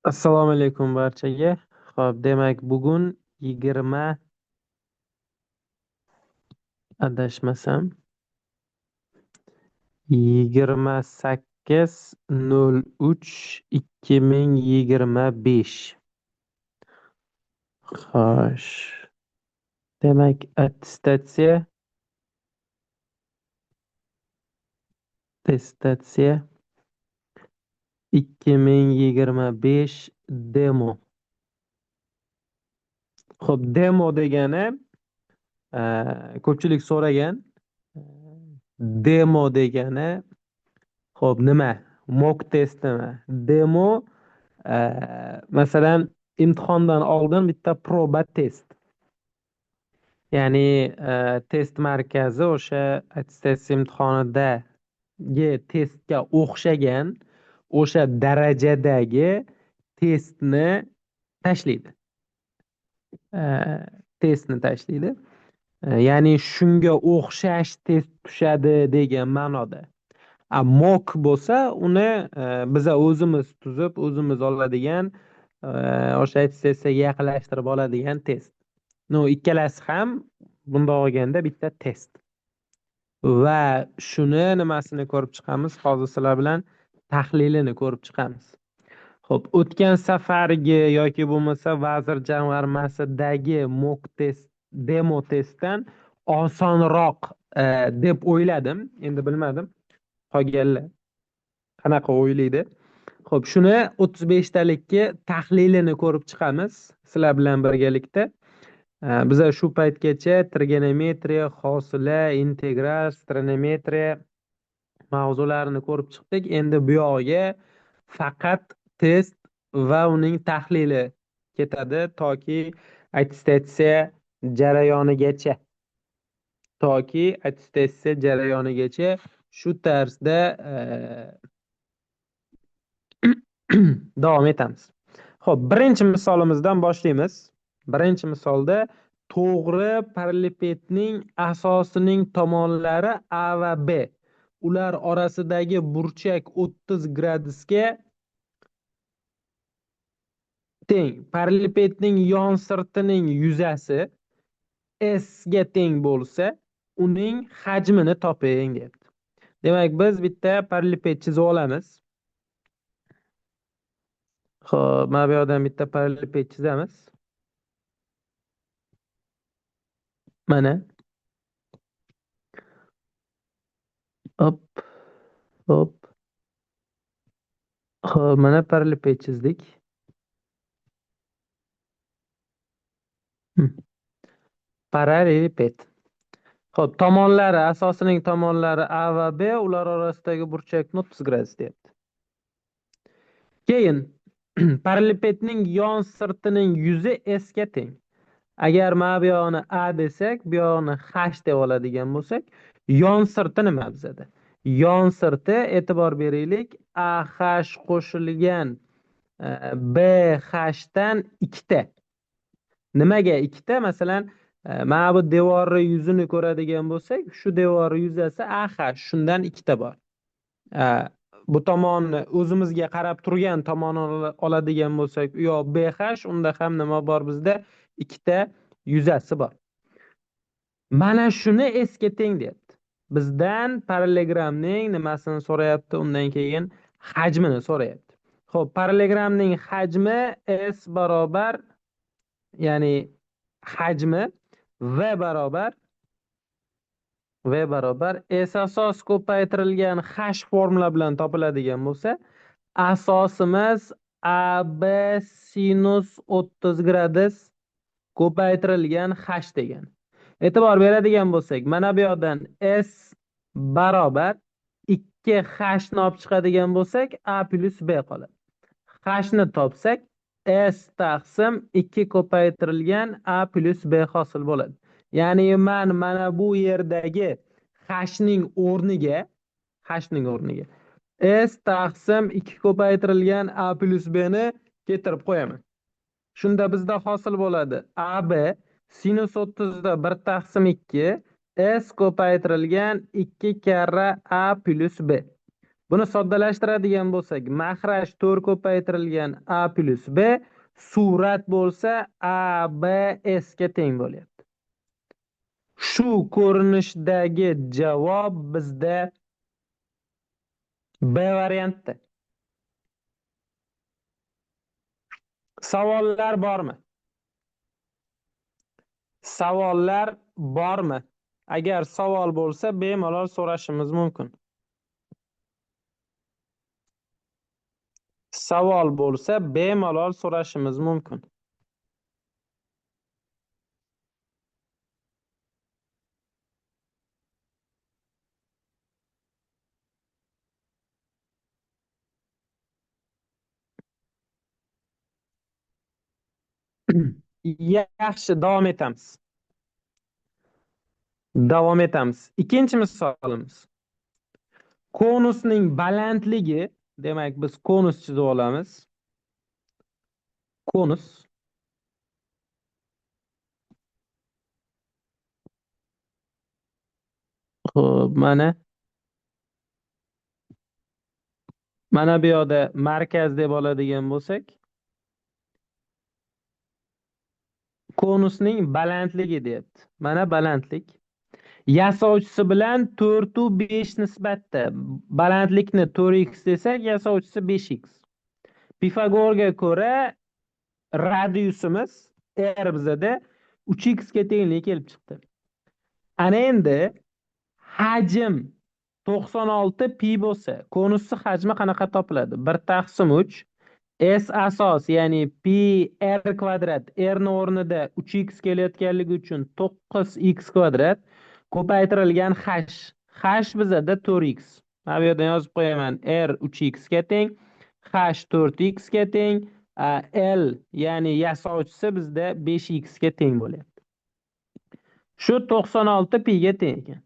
Assalomu alaykum barchaga. Xo'p, demak, bugun 20 adashmasam 28/03/2025. Xo'sh. Demak, attestatsiya 2025 demo. Xo'p, demo degani ko'pchilik so'ragan. Demo degani xo'p, nima? Mock test nima? Demo masalan imtihondan oldin bitta proba test. Ya'ni test markazi o'sha attestatsiya imtihonidagi testga o'xshagan o'sha darajadagi testni tashlaydi. Testni tashlaydi. Ya'ni shunga o'xshash test tushadi degan ma'noda. Mock bo'lsa, uni biza o'zimiz tuzib, o'zimiz oladigan o'sha attestatsiyaga yaqinlashtirib oladigan test. No, ikkalasi ham bundoq olganda bitta test. Va shuni nimasini ko'rib chiqamiz? Hozir sizlar bilan tahlilini ko'rib chiqamiz. Xo'p, o'tgan safargi yoki bo'lmasa vazir jamg'armasidagi mock test, demo testdan osonroq deb o'yladim. Endi bilmadim. Qolganlar qanaqa o'ylaydi? Xo'p, shuni 35 talikka tahlilini ko'rib chiqamiz sizlar bilan birgalikda. Biza shu paytgacha trigonometriya, hosila, integral, trigonometriya mavzularini ko'rib chiqdik. Endi bu yog'iga faqat test va uning tahlili ketadi jarayonigacha. Attestatsiya jarayonigacha shu tarzda davom etamiz. Xo'p, birinchi misolimizdan boshlaymiz. Birinchi misolda to'g'ri parallelipedning asosining tomonlari A va B. Ular orasidagi burchak 30 gradusga teng. Parallelipedning yon sirtining yuzasi S ga teng bo'lsa, uning hajmini toping deyapti. Demak, biz bitta paralleliped chizib olamiz. Xo'p, mana bu yerdan bitta paralleliped chizamiz. Mana. Hop, hop. Xo'p, mana paralleliped chizdik. Paralleliped. Xo'p, tomonlari, asosining tomonlari A va B, ular orasidagi burchakni 30 gradus deyapti. Keyin parallelipedning yon sirtining yuzi S ga teng. Agar mana bu yoqni A desak, bu yoqni H deb oladigan bo'lsak, yon sirti nima bizada? Yon sirti, e'tibor beraylik, AH qo'shilgan BH dan ikkita. Nimaga ikkita? Masalan, mana bu devorni yuzini ko'radigan bo'lsak, shu devorni yuzasi AH, shundan ikkita bor. Bu tomonni o'zimizga qarab turgan tomonni oladigan bo'lsak, u yoq BH, unda ham nima bor bizda? Ikkita yuzasi bor. Mana shuni esga teng deyapti. Bizdan parallelogramning nimasini so'rayapti, undan keyin hajmini so'rayapti. Xo'p, parallelogramning hajmi S barobar, ya'ni hajmi V barobar S asos ko'paytirilgan H formula bilan topiladigan bo'lsa, asosimiz AB sinus 30 gradus ko'paytirilgan H degan. E'tibor beradigan bo'lsak, mana bu yoqdan S barobar 2H ni olib chiqadigan bo'lsak, A plus B qoladi. H ni topsak, S taqsim 2 ko'paytirilgan A plus B hosil bo'ladi. Ya'ni mana bu yerdagi H'ning o'rniga S taqsim 2 ko'paytirilgan A plus B ni keltirib qo'yaman. Shunda bizda hosil bo'ladi AB sinus 30 da 1 taqsim 2 S ko'paytirilgan 2 karra A plus B. Buni soddalashtiradigan bo'lsak, mahraj 4 ko'paytirilgan a plus b surat bo'lsa a b s ga teng bo'lyapti. Shu ko'rinishdagi javob bizda B variantda. Savollar bormi? Savollar bormi? Agar savol bo'lsa, bemalol so'rashimiz mumkin. Savol bo'lsa, bemalol so'rashimiz mumkin. Yaxshi, davom etamiz. Davom etamiz. Ikkinchi misolimiz. Konusning balandligi, demak biz konus chizib olamiz. Konus. Xo'p, mana bu yoqda markaz deb oladigan bo'lsak, konusning balandligi deyapti. Mana balandlik. Yasovchisi bilan 4 u 5 nisbatda. Balandlikni 4x desak, yasovchisi 5x. Pifagorga ko'ra radiusimiz r bizada 3x ga tengligi kelib chiqdi. Ana endi hajm 96 pi bo'lsa, konusning hajmi qanaqa topiladi? 1/3 s asos, ya'ni pi r kvadrat, r ni o'rnida 3x kelayotganligi uchun 9x kvadrat ko'paytirilgan h bizada 4x. Mana bu yerdan yozib qo'yaman. R 3x ga teng, h 4x ga teng, l ya'ni yasovchisi bizda 5x ga teng bo'lyapti. Shu 96 pi ga teng ekan.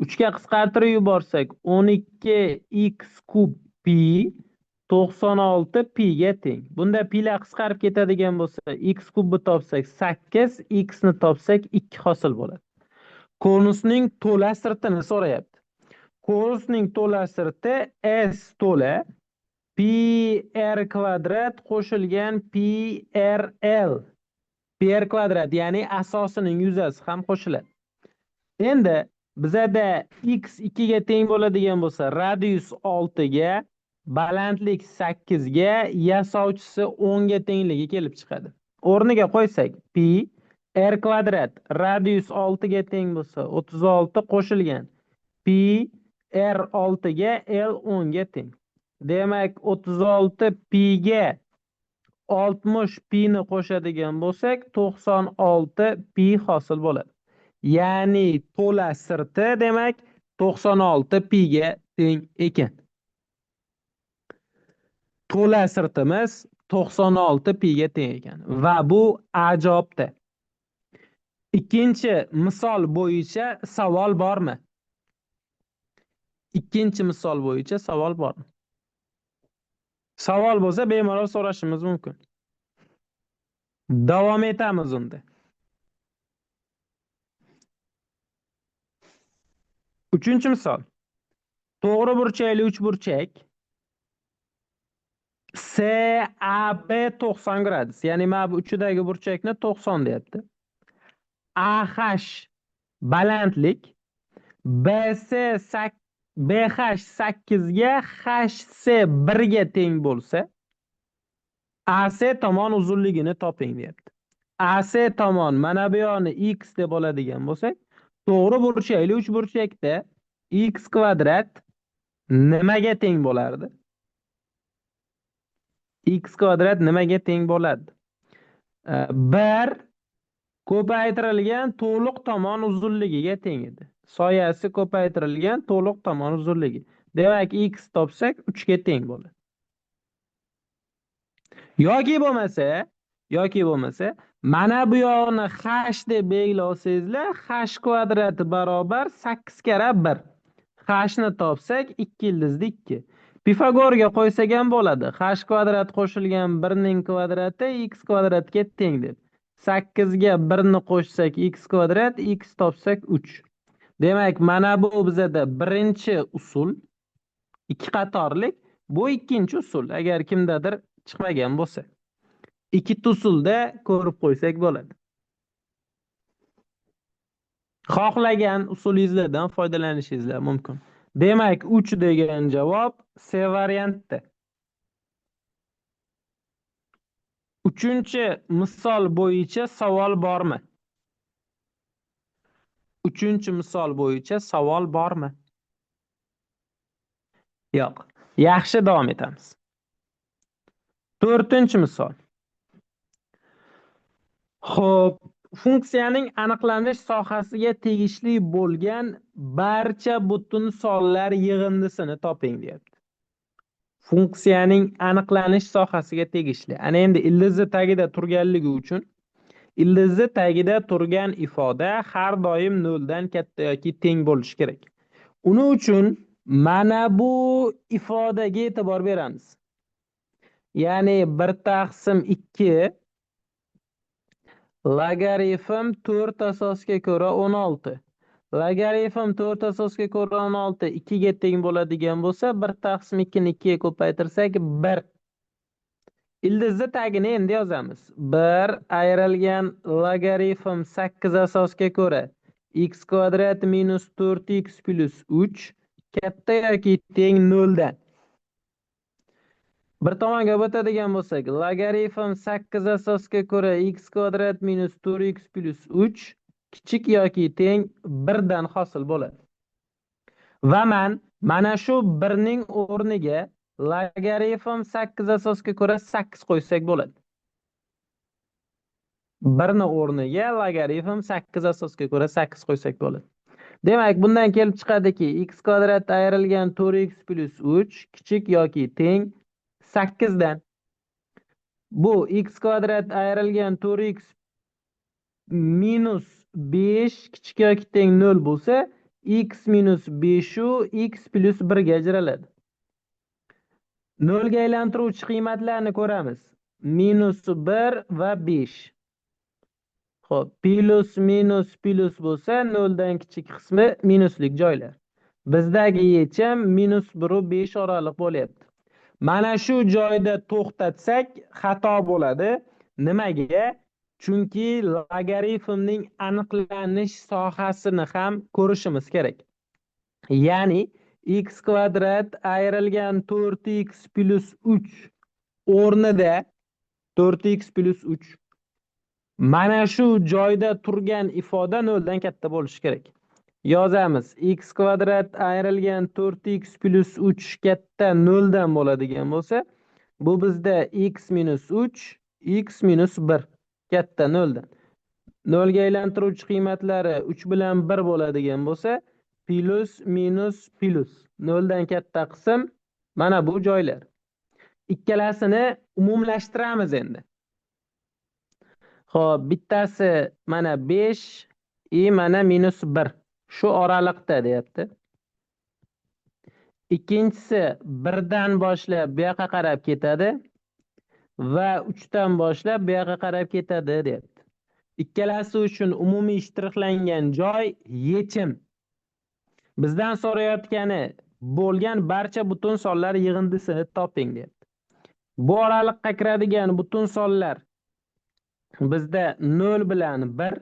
3 ga qisqartirib yuborsak 12x kub pi 96 pi ga teng. Bunda pilar qisqarib ketadigan bo'lsa, x kubni topsak 8, x ni topsak 2 hosil bo'ladi. Konusning to'la sirtini so'rayapti. Konusning to'la sirti s to'la pi r kvadrat qo'shilgan pi r l. Pi r kvadrat ya'ni asosining yuzasi ham qo'shiladi. Endi bizada x 2 ga teng bo'ladigan bo'lsa, radius 6 ga, balandlik 8 ga, yasovchisi 10 ga tengligi kelib chiqadi. O'rniga qo'ysak, pi r kvadrat radius 6 ga teng bo'lsa, 36 qo'shilgan pi r 6 ga, l 10 ga teng. Demak, 36 pi ga 60 pi ni qo'shadigan bo'lsak, 96 pi hosil bo'ladi. Ya'ni to'la sirti demak 96 pi ga teng ekan. To'la sirtimiz 96 pi ga teng ekan va bu A javobda. Ikkinchi misol bo'yicha savol bormi? Ikkinchi misol bo'yicha savol bormi? Savol bo'lsa bemalol so'rashimiz mumkin. Davom etamiz unda. Uchinchi misol. To'g'ri burchakli uchburchak CAB 90 gradus. Ya'ni mana bu uchidagi burchakni 90 deyapti. AH balandlik, BH 8 ga, HC 1 ga teng bo'lsa, AC tomon uzunligini toping deyapti. AC tomon mana bu yoqni x deb oladigan bo'lsak, to'g'ri burchakli uchburchakda x kvadrat nimaga teng bo'lardi? X kvadrat nimaga teng bo'ladi? 1 ko'paytirilgan to'liq tomon uzunligiga teng edi. Soyasi ko'paytirilgan to'liq tomon uzunligi. Demak, x topsak 3 ga teng bo'ladi. Yoki bo'lmasa, mana bu yoqni h deb belgilosangizlar, h kvadrati barobar 8 karra 1. H ni topsak 2 ildizli 2. Pifagorga qo'ysak ham bo'ladi. H kvadrat qo'shilgan 1 ning kvadrati x kvadratga teng deb. 8 ga 1 ni qo'shsak x kvadrat, x topsak 3. Demak, mana bu bizada birinchi usul. Ikki qatorlik. Bu ikkinchi usul. Agar kimdadir chiqmagan bo'lsa. Ikkita usulda ko'rib qo'ysak bo'ladi. Xohlagan usulingizdan foydalanishingiz mumkin. Demak, 3 degan javob C variantda. Uchinchi misol bo'yicha savol bormi? Uchinchi misol bo'yicha savol bormi? Yo'q. Yaxshi, davom etamiz. To'rtinchi misol. Xo'p, funksiyaning aniqlanish sohasiga tegishli bo'lgan barcha butun sonlar yig'indisini toping deyapti. Funksiyaning aniqlanish sohasiga tegishli. Ana endi ildizi tagida turganligi uchun ildizi tagida turgan ifoda har doim 0 dan katta yoki teng bo'lishi kerak. Uning uchun mana bu ifodaga e'tibor beramiz. Ya'ni 1/2 logaritm 4 asosga ko'ra 16. Logaritm 4 asosga ko'ra 16 2 ga teng bo'ladigan bo'lsa, 1/2 ni 2 ga ko'paytirsak 1. Ildizni tagini endi yozamiz. 1 ayrilgan logaritm 8 asosga ko'ra x kvadrat minus 4x plus 3 katta yoki teng 0 dan. Bir tomonga o'tadigan bo'lsak, logaritm 8 asosga ko'ra x kvadrat minus 4x plus 3 kichik yoki teng 1 dan hosil bo'ladi. Va mana shu 1 ning o'rniga logaritm 8 asosga ko'ra 8 qo'ysak bo'ladi. 1 ning o'rniga logaritm 8 asosga ko'ra 8 qo'ysak bo'ladi. Demak, bundan kelib chiqadiki, x kvadrat ayrilgan 4x plus 3 kichik yoki teng 8 dan. Bu x kvadrat ayrilgan 4x minus 5 kichik yoki teng 0 bo'lsa, x minus 5 u x plus 1 ga ajraladi. 0 ga aylantiruvchi qiymatlarni ko'ramiz. Minus 1 va 5. Xo'p, plus minus plus bo'lsa, 0 dan kichik qismi minuslik joylar. Bizdagi yechim minus 1 u 5 oraliq bo'lyapti. Mana shu joyda to'xtatsak xato bo'ladi. Nimaga? Chunki logaritmning aniqlanish sohasini ham ko'rishimiz kerak. Ya'ni x kvadrat ayrilgan 4x plus 3 o'rnida 4x plus 3 mana shu joyda turgan ifoda 0 dan katta bo'lishi kerak. Yozamiz. X kvadrat ayrilgan 4x plus 3 katta 0 dan bo'ladigan bo'lsa, bu bizda x minus 3, x minus 1 katta 0 dan. 0 ga aylantiruvchi qiymatlari 3 bilan 1 bo'ladigan bo'lsa, plus minus plus 0 dan katta qism mana bu joylar. Ikkalasini umumlashtiramiz endi. Xo'p, bittasi mana 5 mana minus 1. Shu oraliqda deyapti. Ikkinchisi 1 dan boshlab bu yoqqa qarab ketadi va 3 dan boshlab bu yoqqa qarab ketadi deyapti. Ikkalasi uchun umumiy shtrixlangan joy yechim. Bizdan so'rayotgani bo'lgan barcha butun sonlar yig'indisini toping deyapti. Bu oraliqqa kiradigan butun sonlar bizda 0 bilan 1,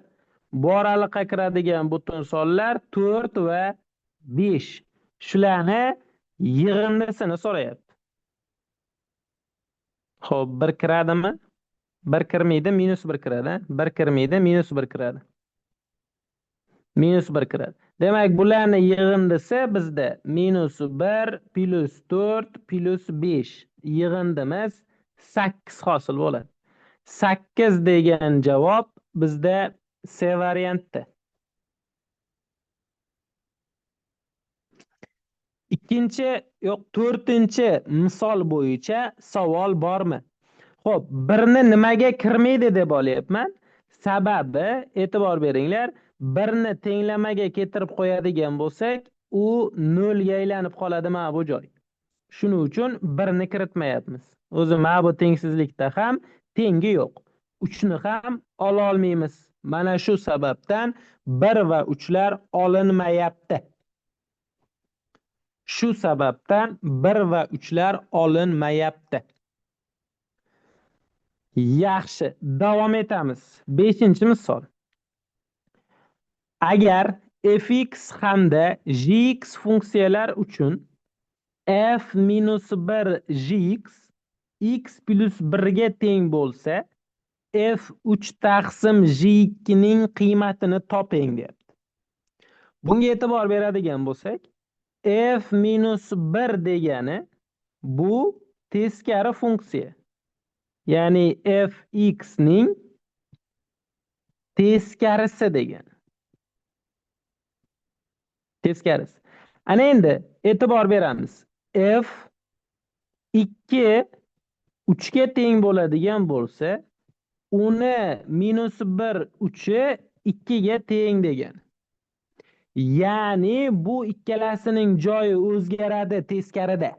bu oraliqqa kiradigan butun sonlar 4 va 5. Shularni yig'indisini so'rayapti. Xo'p, 1 kiradimi? 1 kirmaydi, minus 1 kiradi. 1 kirmaydi, minus 1 kiradi. Minus 1 kiradi. Demak, bularni yig'indisi bizda minus 1 plus 4 plus 5. Yig'indimiz 8 hosil bo'ladi. 8 degan javob bizda C variantda. To'rtinchi misol bo'yicha savol bormi? Xo'p, 1ni nimaga kirmaydi deb olyapman. Sababi, e'tibor beringlar, 1ni tenglamaga keltirib qo'yadigan bo'lsak, u 0 ga aylanib qoladi mana bu joy. Shuning uchun 1ni kiritmayapmiz. O'zi mana bu tengsizlikda ham tengi yo'q. 3ni ham ola olmaymiz. Mana shu sababdan 1 va 3lar olinmayapti. Shu sababdan 1 va 3lar olinmayapti. Yaxshi, davom etamiz. 5-misol. Agar fx hamda gx funksiyalar uchun f minus 1 gx x plus 1 ga teng bo'lsa, f3 taqsim g2 ning qiymatini toping deyapti. Bunga e'tibor beradigan bo'lsak, f minus 1 degani bu teskari funksiya. Ya'ni fx ning teskarisi degani. Teskarisi. Ana endi e'tibor beramiz. F 2 3 ga teng bo'ladigan bo'lsa, uni minus 1 3i 2 ga teng degan. Ya'ni bu ikkalasining joyi o'zgaradi teskarida.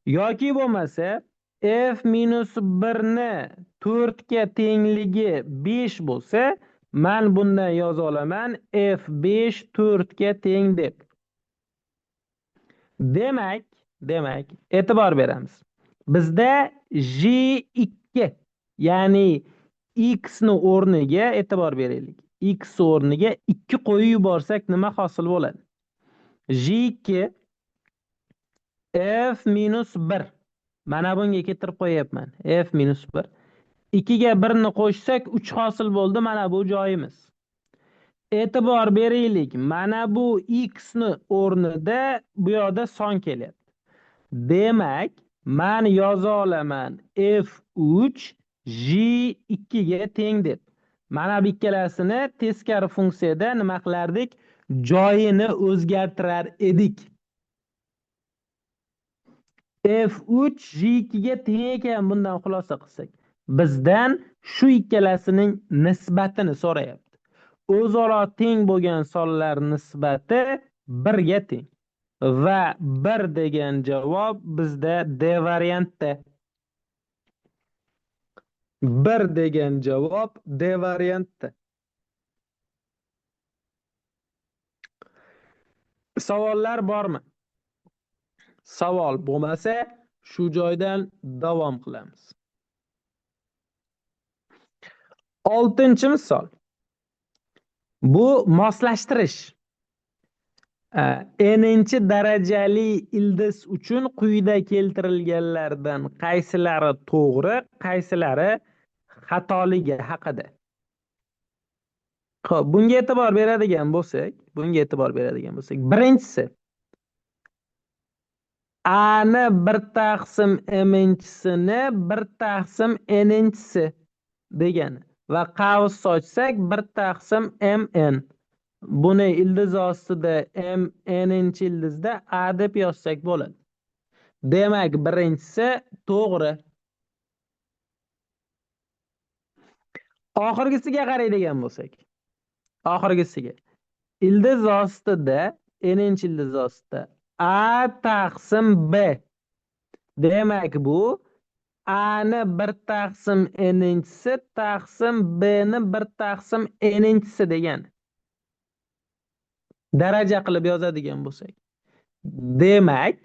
Yoki bo'lmasa f minus 1 ni 4 ga tengligi 5 bo'lsa, men bundan yoza olaman f5 4 ga teng deb. Demak, e'tibor beramiz. Bizda j2, ya'ni x ni o'rniga e'tibor beraylik. X o'rniga 2 qo'yib yuborsak nima hosil bo'ladi? j2 f minus 1. Mana bunga keltirib qo'yapman. F minus 1. 2 ga 1 ni qo'shsak 3 hosil bo'ldi. Mana bu joyimiz. E'tibor beraylik. Mana bu x ni o'rnida bu yoqda son kelyapti. Demak, men yoza olaman f3 j2 ga teng deb. Mana bu ikkalasini teskari funksiyada nima qilardik? Joyini o'zgartirar edik. f3 j2 ga teng ekan, bundan xulosa qilsak, bizdan shu ikkalasining nisbatini so'rayapti. O'zaro teng bo'lgan sonlar nisbati 1 ga teng. Va 1 degan javob bizda D variantda. 1 degan javob D variantda. Savollar bormi? Savol bo'lmasa, shu joydan davom qilamiz. 6-misol. Bu moslashtirish. N'inchi darajali ildiz uchun quyida keltirilganlardan qaysilari to'g'ri, qaysilari xatoligi haqida. Xo'p, bunga e'tibor beradigan bo'lsak, birinchisi a ni 1 taqsim m'nchisini 1 taqsim n'inchisi degani va qavs sochsak 1 taqsim mn. Buni ildiz ostida n'inchi ildizda a deb yozsak bo'ladi. Demak, birinchisi to'g'ri. Oxirgisiga qaraydigan bo'lsak, ildiz ostida, n'inchi ildiz ostida a taqsim b. Demak, bu a ni 1 taqsim n'inchisi taqsim b ni 1 taqsim n'inchisi degani. Daraja qilib yozadigan bo'lsak. Demak,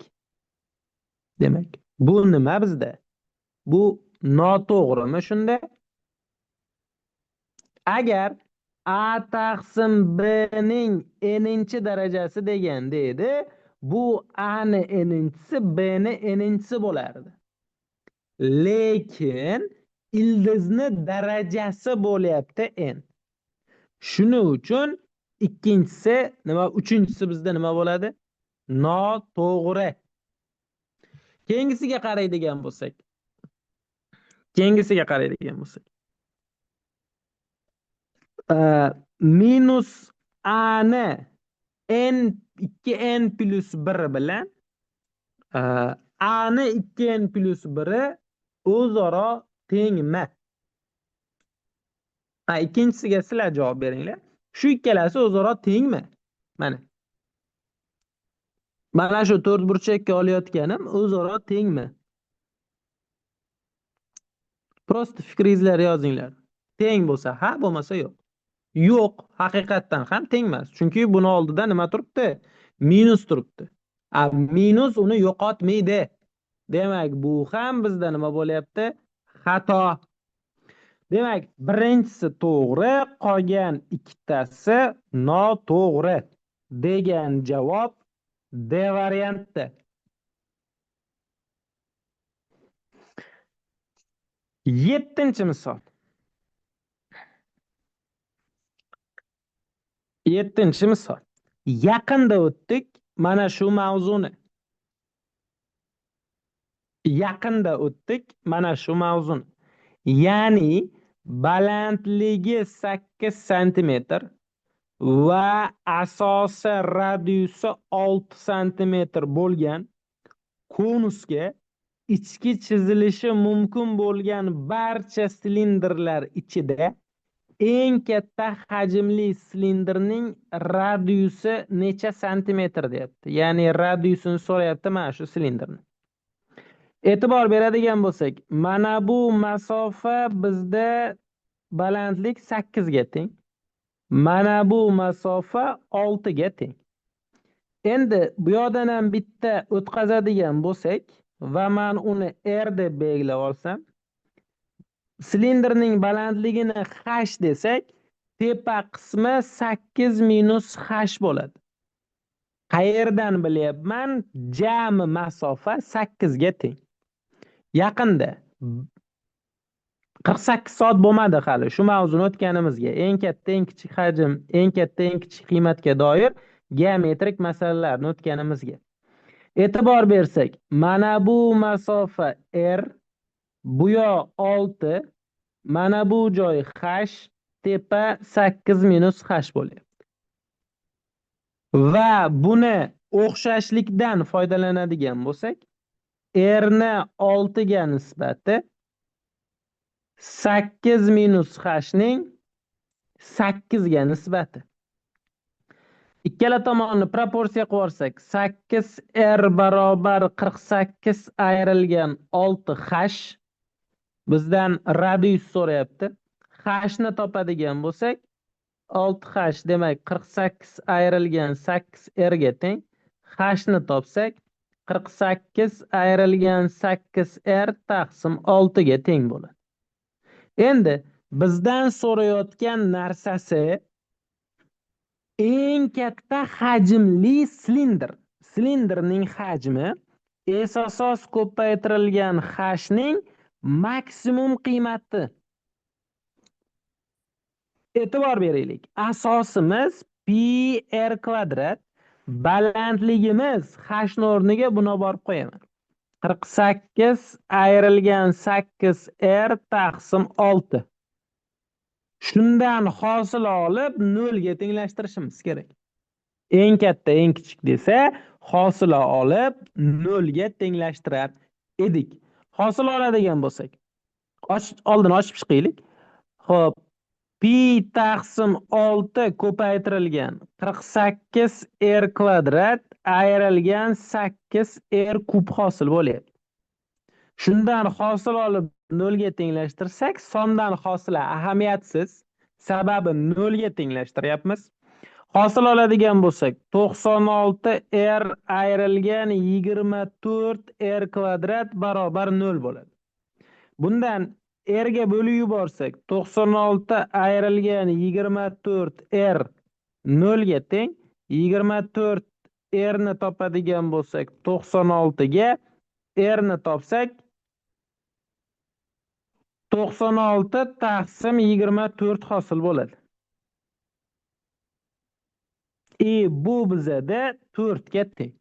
bu nima bizda? Bu noto'g'rimi shunda? Agar a taqsim b ning n'inchi darajasi degan deydi, bu a ni n'inchisi, b ni n'inchisi bo'lardi. Lekin ildizni darajasi bo'lyapti n. Shuning uchun ikkinchisi nima, uchinchisi bizda nima bo'ladi? Noto'g'ri. Keyingisiga qaraydigan bo'lsak. Minus a ni n 2n plus 1 bilan a ni 2n plus 1 o'zaro tengmi? Ikkinchisiga sizlar javob beringlar. Shu ikkalasi o'zaro tengmi? Mana shu 4 burchakka olayotganim o'zaro tengmi? Prosta fikringizlarni yozinglar. Teng bo'lsa ha, bo'lmasa yo'q. Yo'q, haqiqatdan ham teng emas. Chunki buni oldida nima turibdi? Minus turibdi. Minus uni yo'qotmaydi. Demak, bu ham bizda nima bo'lyapti? Xato. Demak, birinchisi to'g'ri, qolgan ikkitasi noto'g'ri degan javob D varianti. Yettinchi misol. Yettinchi misol. Yaqinda o'tdik mana shu mavzuni. Yaqinda o'tdik mana shu mavzuni. Ya'ni balandligi 8 santimetr va asosi radiusi 6 santimetr bo'lgan konusga ichki chizilishi mumkin bo'lgan barcha silindrlar ichida eng katta hajmli silindrning radiusi necha santimetr deyapti. Ya'ni radiusini so'rayapti mana shu silindrni. E'tibor beradigan bo'lsak, mana bu masofa bizda balandlik 8 ga teng. Mana bu masofa 6 ga teng. Endi bu yoqdan ham bitta o'tkazadigan bo'lsak va men uni R deb belgilab olsam, silindrning balandligini h desak, tepa qismi 8 minus h bo'ladi. Qayerdan bilyapman? Jami masofa 8 ga teng. Yaqinda 48 soat bo'lmadi hali. Shu mavzuni o'tganimizga, eng katta, eng kichik hajm, eng katta, eng kichik qiymatga doir geometrik masalalarni o'tganimizga. E'tibor bersak, mana bu masofa R, bu yoq 6, mana bu joy h, tepa 8 minus h bo'lyapti. Va buni o'xshashlikdan foydalanadigan bo'lsak, R ni 6 ga nisbati 8 minus h ning 8 ga nisbati. Ikkala tomonni proporsiya qilib olsak, 8R barobar 48 ayrilgan 6h bizdan radius so'rayapti. H ni topadigan bo'lsak, 6h demak 48 ayrilgan 8R ga teng. H ni topsak, 48 ayrilgan 8R taqsim 6 ga teng bo'ladi. Endi bizdan so'rayotgan narsasi eng katta hajmli silindr. Silindrning hajmi asos ko'paytirilgan h ning maksimum qiymati. E'tibor beraylik. Asosimiz pi r kvadrat, balandligimiz h ni o'rniga buni borib qo'yaman. 48 ayrilgan 8r taqsim 6. Shundan hosil olib 0 ga tenglashtirishimiz kerak. Eng katta, eng kichik desa, hosila olib 0 ga tenglashtirar edik. Hosil oladigan bo'lsak, oldin ochib chiqaylik. Xo'p, pi taqsim 6 ko'paytirilgan 48r kvadrat ayrilgan 8r kub hosil bo'lyapti. Shundan hosil olib 0 ga tenglashtirsak, sondan hosila ahamiyatsiz, sababi 0 ga tenglashtiryapmiz. Hosil oladigan bo'lsak, 96r ayrilgan 24r kvadrat barobar 0 bo'ladi. Bundan r ga bo'lib yuborsak, 96 ayrilgan 24r 0 ga teng. 24r ni topadigan bo'lsak, 96 ga r ni topsak, 96 taqsim 24 hosil bo'ladi. Bu bizada 4 ga teng.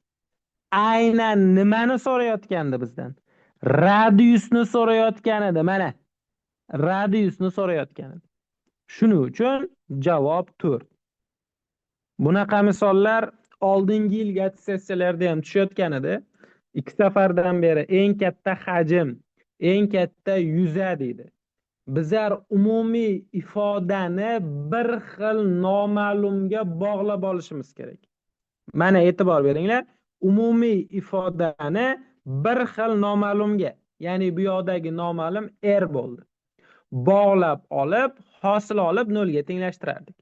Aynan nimani so'rayotgandi bizdan? Radiusni so'rayotgan edi, mana. Radiusni so'rayotgan edi. Shuning uchun javob 4. Bunaqa misollar oldingi yilgi attestatsiyalarda ham tushayotgan edi. 2 safardan beri eng katta hajm, eng katta yuza deydi. Bizlar umumiy ifodani bir xil noma'lumga bog'lab olishimiz kerak. Mana e'tibor beringlar, umumiy ifodani bir xil noma'lumga, ya'ni bu yoqdagi noma'lum R bo'ldi. Bog'lab olib, hosil olib 0 ga tenglashtirardik.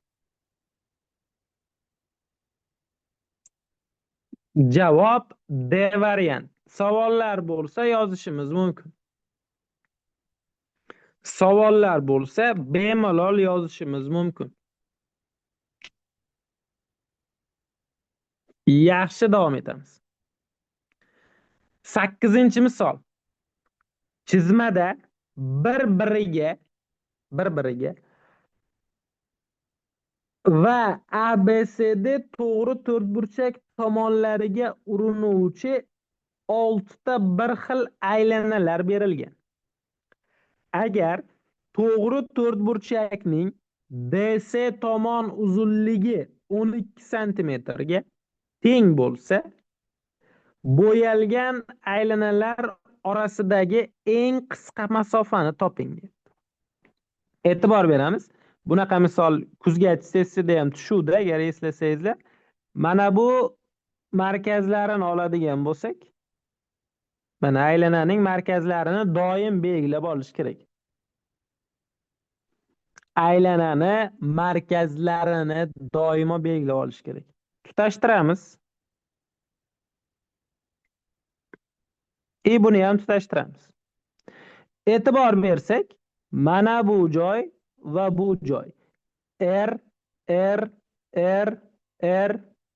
Javob D variant. Savollar bo'lsa yozishimiz mumkin. Savollar bo'lsa bemalol yozishimiz mumkin. Yaxshi, davom etamiz. 8-misol. Chizmada bir-biriga va ABCD to'g'ri to'rtburchak tomonlariga urinuvchi 6 ta bir xil aylanalar berilgan. Agar to'g'ri to'rtburchakning DC tomon uzunligi 12 santimetrga teng bo'lsa, bo'yalgan aylanalar orasidagi eng qisqa masofani toping. E'tibor beramiz. Bunaqa misol kuzgacha sessiyada ham tushuvdi, agar eslasangizlar. Mana bu markazlarini oladigan bo'lsak, mana aylananing markazlarini doim belgilab olish kerak. Aylanani markazlarini doimo belgilab olish kerak. Tutashtiramiz. Buni ham tutashtiramiz. E'tibor bersak, mana bu joy va bu joy R R R R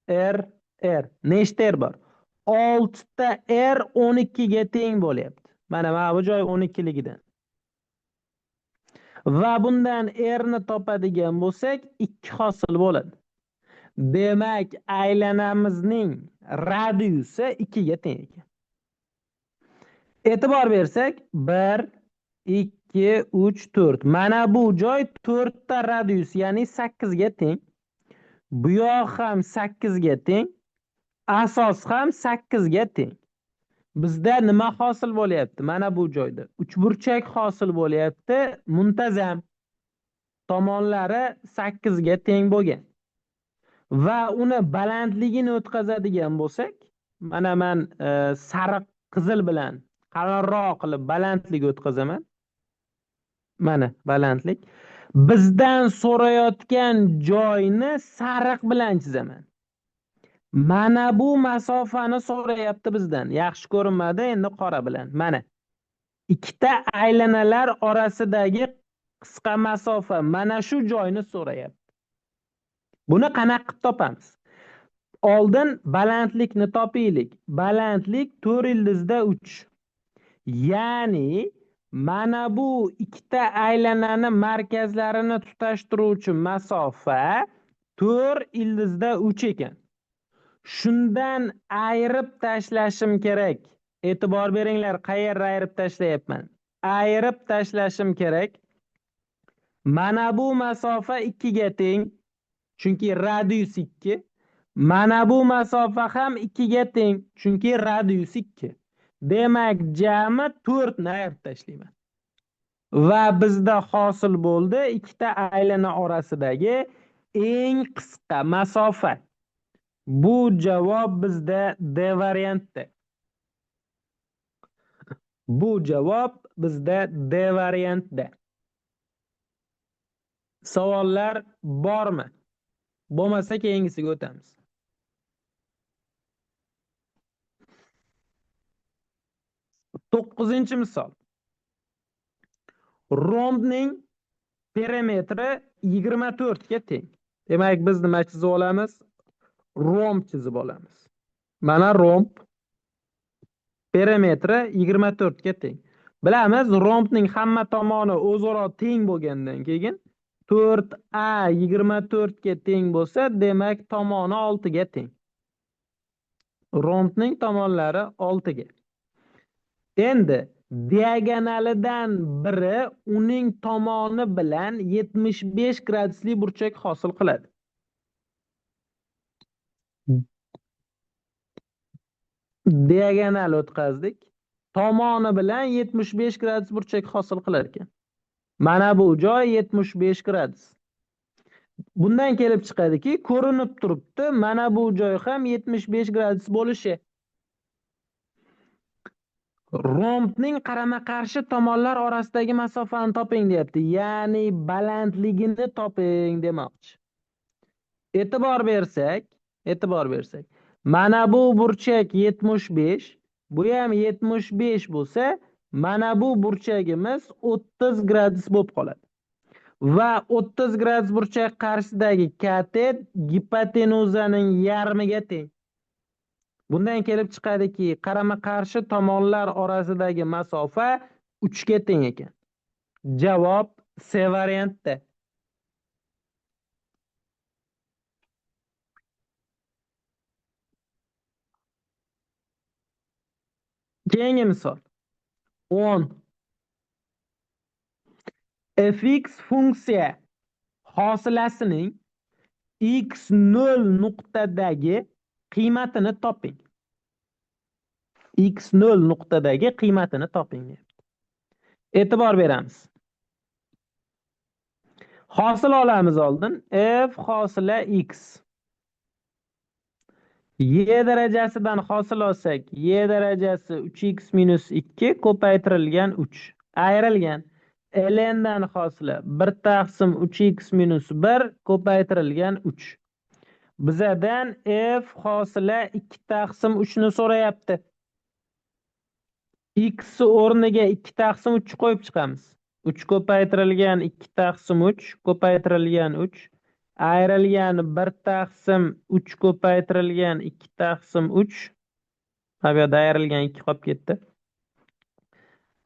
R R. Nechta R bor? 6 ta R 12 ga teng bo'lyapti. Mana bu joy 12 ligidan. Va bundan R ni topadigan bo'lsak, 2 hosil bo'ladi. Demak, aylanamizning radiusi 2 ga teng ekan. E'tibor bersak, 1 2 3 4. Mana bu joy 4 ta radius, ya'ni 8 ga teng. Bu yoq ham 8 ga teng. Asos ham 8 ga teng. Bizda nima hosil bo'lyapti? Mana bu joyda uchburchak hosil bo'lyapti, muntazam. Tomonlari 8 ga teng bo'lgan. Va uni balandligini o'tkazadigan bo'lsak, mana men sariq qizil bilan qalinroq qilib balandlik o'tkazaman. Mana balandlik. Bizdan so'rayotgan joyni sariq bilan chizaman. Mana bu masofani so'rayapti bizdan. Yaxshi ko'rinmadi, endi qora bilan. Mana ikkita aylanalar orasidagi qisqa masofa, mana shu joyni so'rayapti. Buni qanaqa qilib topamiz? Oldin balandlikni topaylik. Balandlik 4 ildizda 3. Ya'ni mana bu ikkita aylanani markazlarini tutashtiruvchi masofa 4 ildizda 3 ekan. Shundan ayirib tashlashim kerak. E'tibor beringlar, qayerga ayirib tashlayapman. Ayirib tashlashim kerak. Mana bu masofa 2 ga teng, chunki radius 2. Mana bu masofa ham 2 ga teng, chunki radius 2. Demak, jami 4 ni ayirib tashlayman. Va bizda hosil bo'ldi ikkita aylana orasidagi eng qisqa masofa. Bu javob bizda D variantda. Bu javob bizda D variantda. Savollar bormi? Bo'lmasa keyingisiga o'tamiz. 9-misol. Rombning perimetri 24 ga teng. Demak, biz nima chizib olamiz? Romb chizib olamiz. Mana romb perimetri 24 ga teng. Bilamiz, rombning hamma tomoni o'zaro teng bo'lgandan keyin 4A 24 ga teng bo'lsa, demak tomoni 6 ga teng. Rombning tomonlari 6 ga. Endi diagonalidan biri uning tomoni bilan 75 gradusli burchak hosil qiladi. Diagonal o'tkazdik. Tomoni bilan 75 gradus burchak hosil qilar ekan. Mana bu joy 75 gradus. Bundan kelib chiqadiki, ko'rinib turibdi, mana bu joy ham 75 gradus bo'lishi. Rombning qarama-qarshi tomonlar orasidagi masofani toping deyapti. Ya'ni balandligini toping demoqchi. E'tibor bersak, Mana bu burchak 75, bu ham 75 bo'lsa, mana bu burchagimiz 30 gradus bo'lib qoladi. Va 30 gradus burchak qarshisidagi katet gipotenuzaning yarmiga teng. Bundan kelib chiqadiki, qarama-qarshi tomonlar orasidagi masofa 3 ga teng ekan. Javob C variantda. Keyingi misol 10. fx funksiya hosilasining x0 nuqtadagi qiymatini toping. x0 nuqtadagi qiymatini toping. E'tibor beramiz. Hosil olamiz oldin. F hosila x. Y darajasidan hosil olsak, y darajasi 3x minus 2 ko'paytirilgan 3. Ayrilgan. ln dan hosila 1 taqsim 3x minus 1 ko'paytirilgan 3. Bizadan f hosila 2 taqsim 3 ni so'rayapti. X o'rniga 2 taqsim 3 qo'yib chiqamiz. 3 ko'paytirilgan 2 taqsim 3 ko'paytirilgan 3 ayrilgan 1 taqsim 3 ko'paytirilgan 2 taqsim 3. Bu yerda ayrilgan 2 qolib ketdi.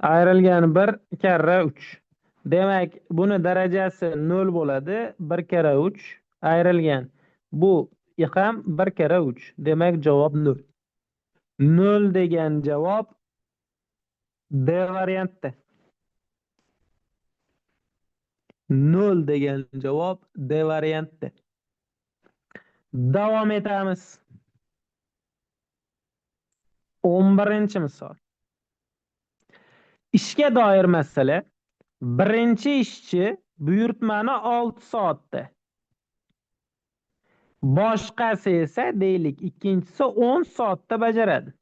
Ayrilgan 1 karra 3. Demak, buni darajasi 0 bo'ladi. 1 karra 3 ayrilgan. Bu ham 1 karra 3. Demak, javob 0. 0 degan javob D variantda. 0 degan javob D variantda. Davom etamiz. 11-misol. Ishga doir masala. Birinchi ishchi buyurtmani 6 soatda. Boshqasi esa deylik, ikkinchisi 10 soatda bajaradi.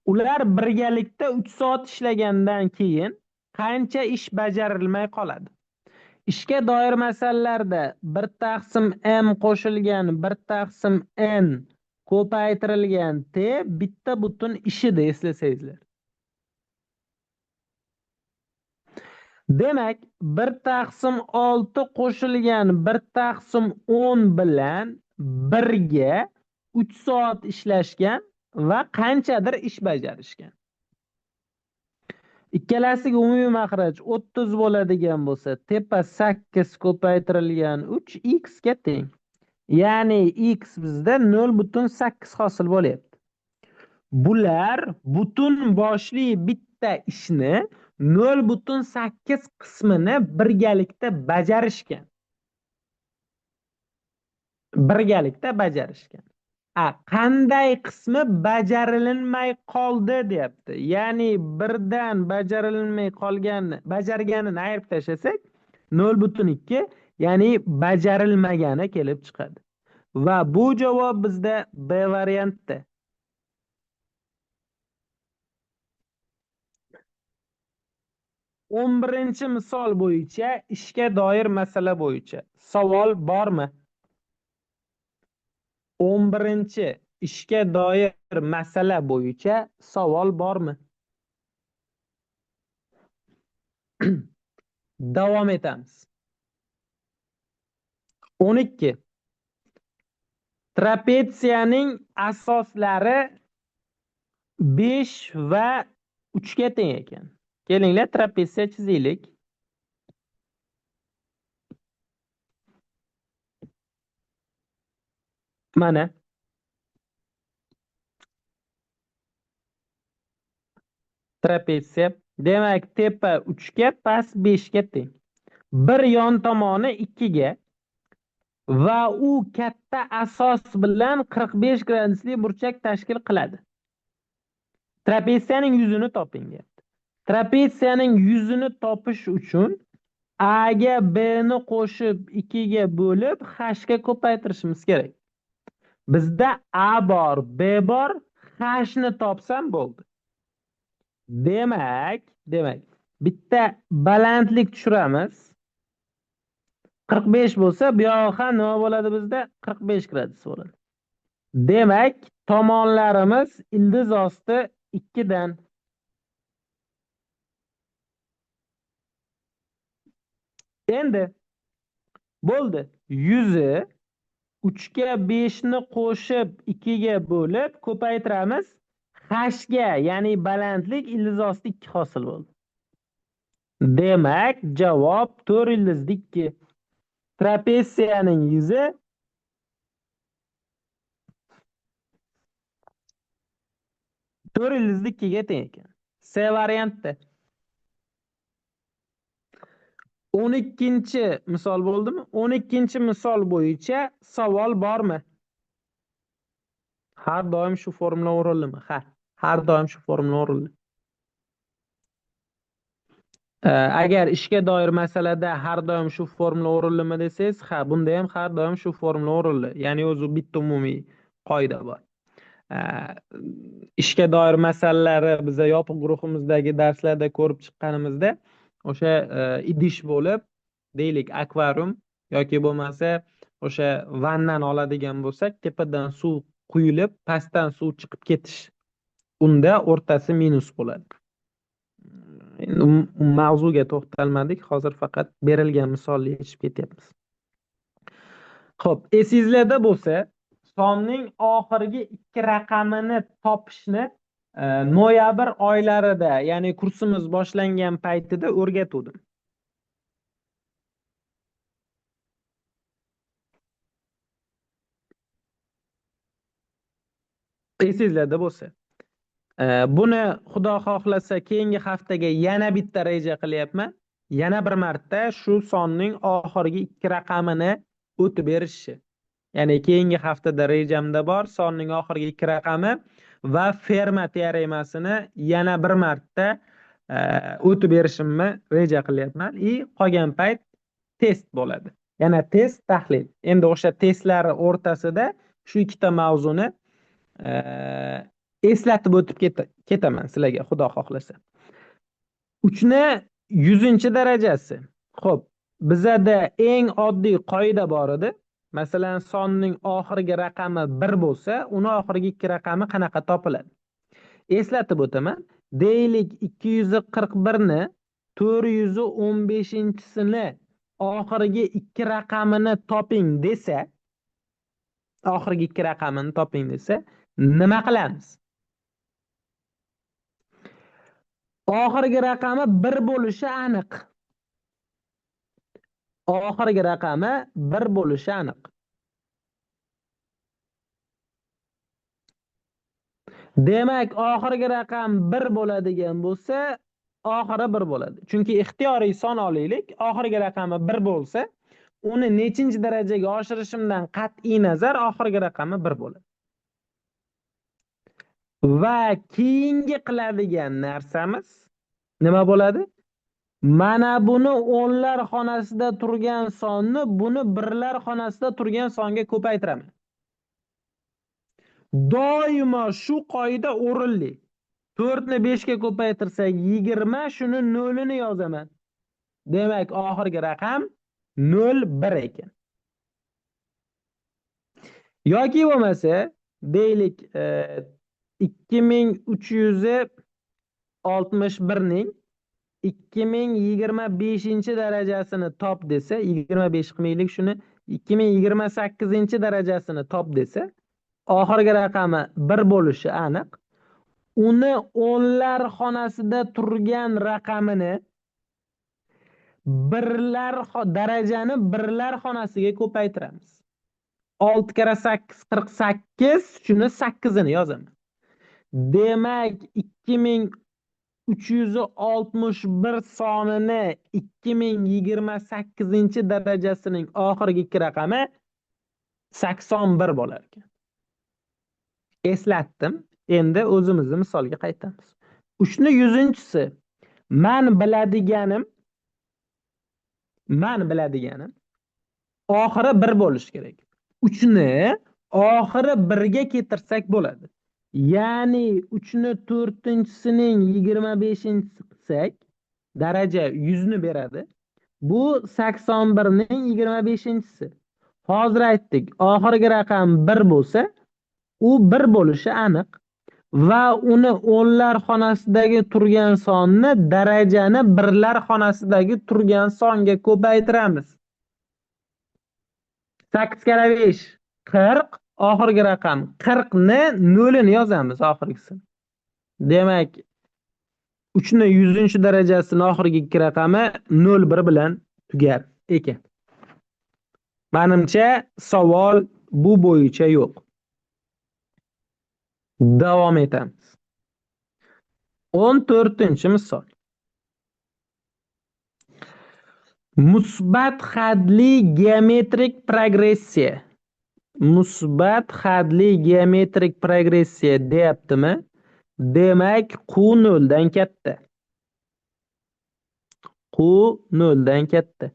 Ular birgalikda 3 soat ishlagandan keyin qancha ish bajarilmay qoladi? Ishga doir masalalarda 1 taqsim m qo'shilgan 1 taqsim n ko'paytirilgan t bitta butun ishida eslasangizlar. Demak, 1 taqsim 6 qo'shilgan 1 taqsim 10 bilan birga 3 soat ishlashgan va qanchadir ish bajarishgan. Ikkalasiga umumiy makhraj 30 bo'ladigan bo'lsa, tepa 8 ko'paytirilgan 3 x ga teng. Ya'ni x bizda 0,8 hosil bo'lyapti. Bular butun boshli bitta ishni 0,8 qismini birgalikda bajarishgan. Qanday qismi bajarilmay qoldi deyapti. Ya'ni birdan bajarilmay qolganni, bajarganini ayirib tashlasak 0,2, ya'ni bajarilmagani kelib chiqadi. Va bu javob bizda B variantda. 11-misol bo'yicha ishga doir masala bo'yicha savol bormi? 11-ishga doir masala bo'yicha savol bormi? Davom etamiz. 12. Trapetsiyaning asoslari 5 va 3 ga teng ekan. Kelinglar, trapetsiya chizaylik. Mana trapetsiya. Demak, tepa 3 ga, past 5 ga teng. Bir yon tomoni 2 ga va u katta asos bilan 45 gradusli burchak tashkil qiladi. Trapetsiyaning yuzini toping deyapti. Trapetsiyaning yuzini topish uchun A ga B ni qo'shib 2 ga bo'lib H ga ko'paytirishimiz kerak. Bizda A bor, B bor, H ni topsam bo'ldi. Demak, bitta balandlik tushiramiz. 45 bo'lsa, bu yoq ham nima bo'ladi bizda? 45 gradus bo'ladi. Demak, tomonlarimiz ildiz osti 2 dan. Endi bo'ldi. 3 ga 5 ni qo'shib 2 ga bo'lib ko'paytiramiz. Hga, ya'ni balandlik ildiz osti 2 hosil bo'ldi. Demak, javob 4 ildizli 2. Trapeziyaning yuzi 4 ildizli 2 ga teng ekan. C varianti. 12-chi misol bo'ldimi? 12-chi misol bo'yicha savol bormi? Har doim shu formula o'rinlimi? Ha, har doim shu formula o'rinli. Agar ishga doir masalada har doim shu formula o'rinlimi desangiz, ha, bunda ham har doim shu formula o'rinli. Ya'ni o'zi bitta umumiy qoida bor. Ishga doir masalalari biza yopiq guruhimizdagi darslarda ko'rib chiqqanimizda o'sha idish bo'lib, deylik akvarium yoki bo'lmasa o'sha vannani oladigan bo'lsak, tepadan suv quyilib, pastdan suv chiqib ketish. Unda o'rtasi minus bo'ladi. Endi mavzuga to'xtalmadik, hozir faqat berilgan misolni yechib ketyapmiz. Xo'p, esingizlarda bo'lsa, sonning oxirgi 2 raqamini topishni noyabr oylarida, ya'ni kursimiz boshlangan paytida o'rgatuvdim. Esingizlarda bo'lsa, buni xudo xohlasa keyingi haftaga yana bitta reja qilyapman. Yana bir marta shu sonning oxirgi 2 raqamini o'tib berishni. Ya'ni keyingi haftada rejamda bor sonning oxirgi 2 raqami va ferma teoremasini yana bir marta o'tib berishimni reja qilyapman. Qolgan payt test bo'ladi. Yana test, tahlil. Endi o'sha testlar o'rtasida shu ikkita mavzuni eslatib o'tib ketaman sizlarga, xudo xohlasa. 3 ni 100-darajasi. Xo'p, bizada eng oddiy qoida bor edi. Masalan, sonning oxirgi raqami 1 bo'lsa, uni oxirgi 2 raqami qanaqa topiladi? Eslatib o'taman. Deylik 241 ni 415-sini oxirgi 2 raqamini toping desa, oxirgi 2 raqamini toping desa, nima qilamiz? Oxirgi raqami 1 bo'lishi aniq. Oxirgi raqami 1 bo'lishi aniq. Demak, oxirgi raqam 1 bo'ladigan bo'lsa, oxiri 1 bo'ladi. Chunki ixtiyoriy son olaylik, oxirgi raqami 1 bo'lsa, uni nechinchi darajaga oshirishimdan qat'iy nazar oxirgi raqami 1 bo'ladi. Va keyingi qiladigan narsamiz nima bo'ladi? Mana buni o'nlar xonasida turgan sonni buni birlar xonasida turgan songa ko'paytiraman. Doimo shu qoida o'rinli. 4 ni 5 ga ko'paytirsak 20, shuni 0 ni yozaman. Demak, oxirgi raqam 0,1 ekan. Yoki bo'lmasa, deylik 2361 ning 2025-darajasini top desa, 25 qilmaylik shuni, 2028-darajasini top desa, oxirgi raqami 1 bo'lishi aniq. Uni o'nlar xonasida turgan raqamini darajani birlar xonasiga ko'paytiramiz. 6 kara 8 48, shuni 8 ni yozaman. Demak, 2361 sonini 2028-darajasining oxirgi 2 raqami 81 bo'lar ekan. Eslatdim. Endi o'zimizni misolga qaytamiz. 3 ni 100-chisi. Men biladiganim oxiri 1 bo'lishi kerak. 3 ni oxiri 1 ga keltirsak bo'ladi. Ya'ni 3 ni 4-chisining 25-chisi qilsak, daraja 100 ni beradi. Bu 81 ning 25-chisi. Hozir aytdik, oxirgi raqam 1 bo'lsa, u bir bo'lishi aniq va uni o'nlar xonasidagi turgan sonni darajani birlar xonasidagi turgan songa ko'paytiramiz. 8 karra 5 40, oxirgi raqam 40 ni nolini yozamiz oxirgisini. Demak, 3 ni 100-darajasini oxirgi ikki raqami 01 bilan tugar ekan. Menimcha savol bu bo'yicha yo'q. Davom etamiz. 14-misol. Musbat hadli geometrik progressiya. Musbat hadli geometrik progressiya deyaptimi? Demak, Q 0 dan katta. Q 0 dan katta.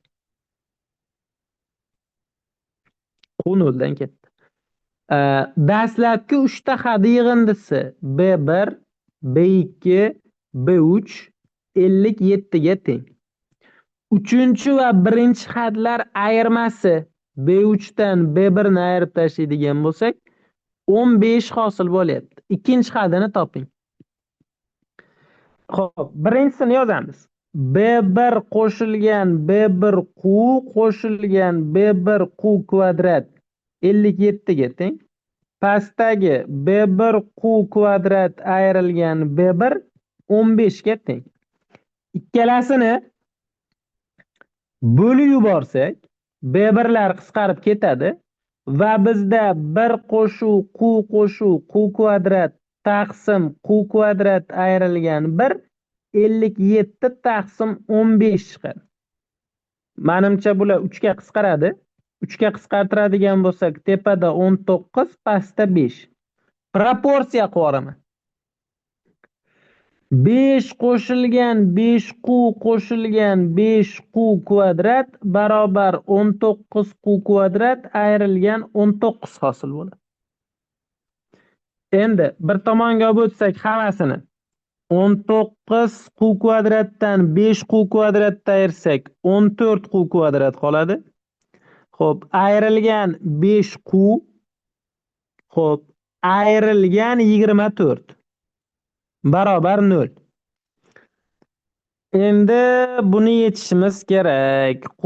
Q 0 dan katta. Dastlabki 3 ta had yig'indisi B1, B2, B3 57 ga teng. 3-chi va 1-chi hadlar ayirmasi B3 dan B1 ni ayirib tashlaydigan bo'lsak, 15 hosil bo'lyapti. Ikkinchi hadini toping. Xo'p, birinchisini yozamiz. B1 qo'shilgan B1 Q qo'shilgan B1 Q kvadrat 57 ga teng. Pastdagi B1 Q kvadrat ayrilgan B1 15 ga teng. Ikkalasini bo'lib yuborsak, B1lar qisqarib ketadi va bizda 1 qo'shuv Q qo'shuv Q kvadrat taqsim Q kvadrat ayrilgan 1 57 taqsim 15 chiqadi. Menimcha bular 3 ga qisqaradi. 3 ga qisqartiradigan bo'lsak, tepada 19, pastda 5. Proporsiya qo'raman. 5 qo'shilgan 5 Q qo'shilgan 5 Q kvadrat barobar 19 Q kvadrat ayrilgan 19 hosil bo'ladi. Endi bir tomonga o'tsak hammasini 19 Q kvadratdan 5 Q kvadratni ayirsak 14 Q kvadrat qoladi. Xo'p, ayrilgan 5 Q, xo'p, ayrilgan 24 barobar 0. Endi buni yechishimiz kerak. Q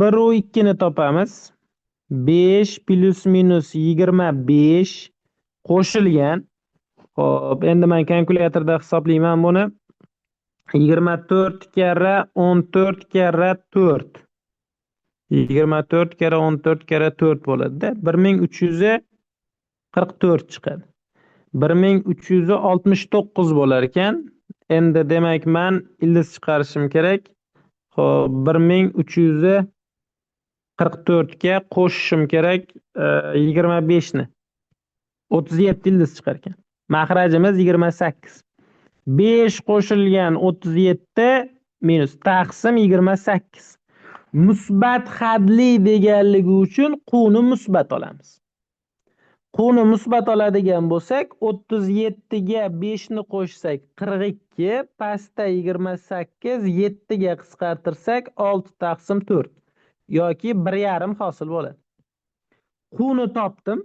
1 u 2 ni topamiz. 5 plus minus 25 qo'shilgan. Xo'p, endi men kalkulyatorda hisoblayman buni. 24 karra 14 karra 4. 24 karra 14 karra 4 bo'ladi-da. 1344 chiqadi. 1369 bo'lar ekan. Endi demak men ildiz chiqarishim kerak. Xo'p, 1344 ga qo'shishim kerak 25 ni. 37 ildiz chiqar ekan. Mahrajimiz 28. 5 qo'shilgan 37 minus taqsim 28. Musbat hadli deganligi uchun Q'ni musbat olamiz. Q'ni musbat oladigan bo'lsak, 37 ga 5 ni qo'shsak 42, pastda 28, 7 ga qisqartirsak 6 taqsim 4 yoki 1,5 hosil bo'ladi. Q'ni topdim.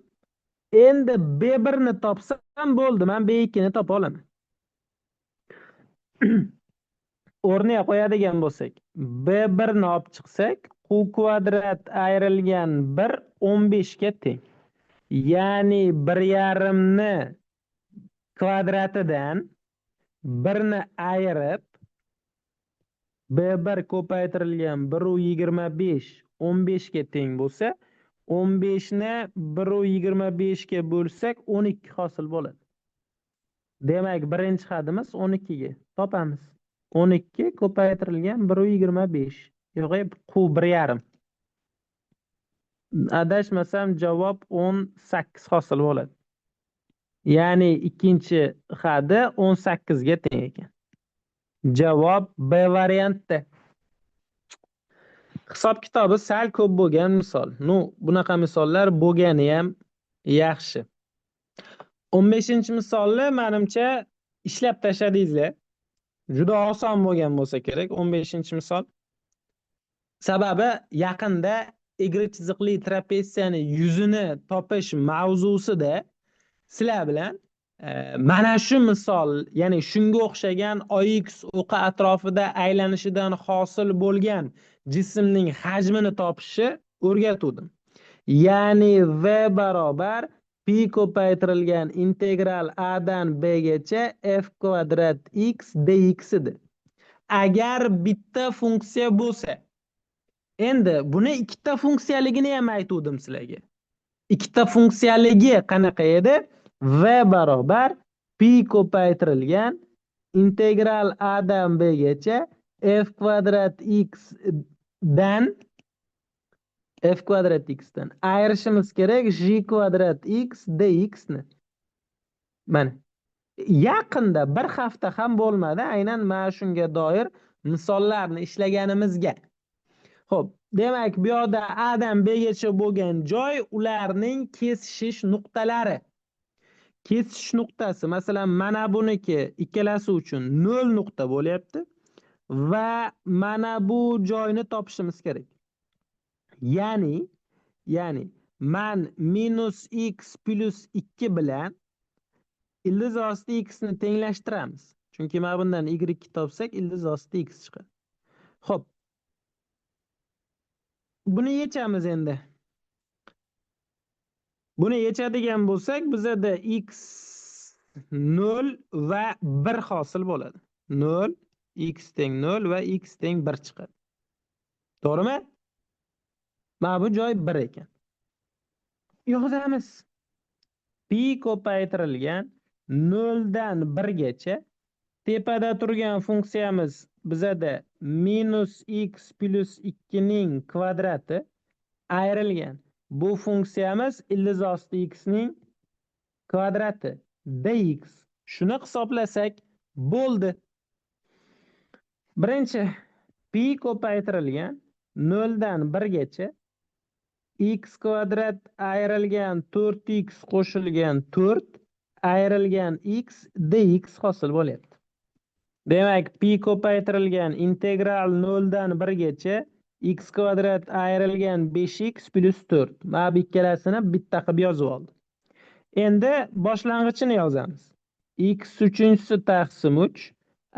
Endi B1 ni topsam bo'ldi, men B2 ni topa olaman. O'rniga qo'yadigan bo'lsak, B1 ni olib chiqsak, Q kvadrat ayrilgan 1 15 ga teng. Ya'ni 1,5 ni kvadratidan 1 ni ayirib B1 ko'paytirilgan 1/25 15 ga teng bo'lsa, 15 ni 1/25 ga bo'lsak 12 hosil bo'ladi. Demak, birinchi hadimiz 12 ga topamiz. 12 ko'paytirilgan 1/25. Yo'q, Q 1,5. Adashmasam javob 18 hosil bo'ladi. Ya'ni ikkinchi hadi 18 ga teng ekan. Javob B variantda. Hisob kitobi sal ko'p bo'lgan misol. Bunaqa misollar bo'lgani ham yaxshi. 15-misolni menimcha ishlab tashladingizlar. Juda oson bo'lgan bo'lsa kerak 15-misol. Sababi yaqinda egri chiziqli trapetsiyani yuzini topish mavzusida Sizlar bilan mana shu misol, ya'ni shunga o'xshagan OX o'qi atrofida aylanishidan hosil bo'lgan jismning hajmini topishni o'rgatuvdim. Ya'ni V barobar pi ko'paytirilgan integral a dan b gacha f kvadrat x dx edi. Agar bitta funksiya bo'lsa, endi buni ikkita funksiyaligini ham aytuvdim sizlarga. Ikkita funksiyaligi qanaqa edi? V barobar pi ko'paytirilgan integral a dan b gacha f kvadrat x dan ayirishimiz kerak j kvadrat x dx ni. Mana yaqinda bir hafta ham bo'lmadi aynan mana shunga doir misollarni ishlaganimizga. Xo'p, demak bu yoqda a dan b gacha bo'lgan joy ularning kesishish nuqtalari. Kesish nuqtasi masalan mana buniki ikkalasi uchun 0 nuqta bo'lyapti va mana bu joyni topishimiz kerak. Ya'ni man minus x plus 2 bilan ildiz osti x ni tenglashtiramiz. Chunki mana bundan y topsak ildiz osti x chiqadi. Xo'p. Buni yechamiz endi. Buni yechadigan bo'lsak, bizada x 0 va 1 hosil bo'ladi. 0, x teng 0 va x teng 1 chiqadi. To'g'rimi? Mana bu joy 1 ekan. Yozamiz. Pi ko'paytirilgan 0 dan 1 gacha tepada turgan funksiyamiz bizada minus x plus 2 ning kvadrati ayrilgan. Bu funksiyamiz ildiz osti x ning kvadrati dx. Shuni hisoblasak bo'ldi. Birinchi pi ko'paytirilgan 0 dan 1 gacha x kvadrat ayrilgan 4x qo'shilgan 4 ayrilgan x dx hosil bo'lyapti. Demak, pi ko'paytirilgan integral 0 dan 1 gacha x kvadrat ayrilgan 5x plus 4. Mana bu ikkalasini bitta qilib yozib oldim. Endi boshlang'ichini yozamiz. X uchinchisi taqsim 3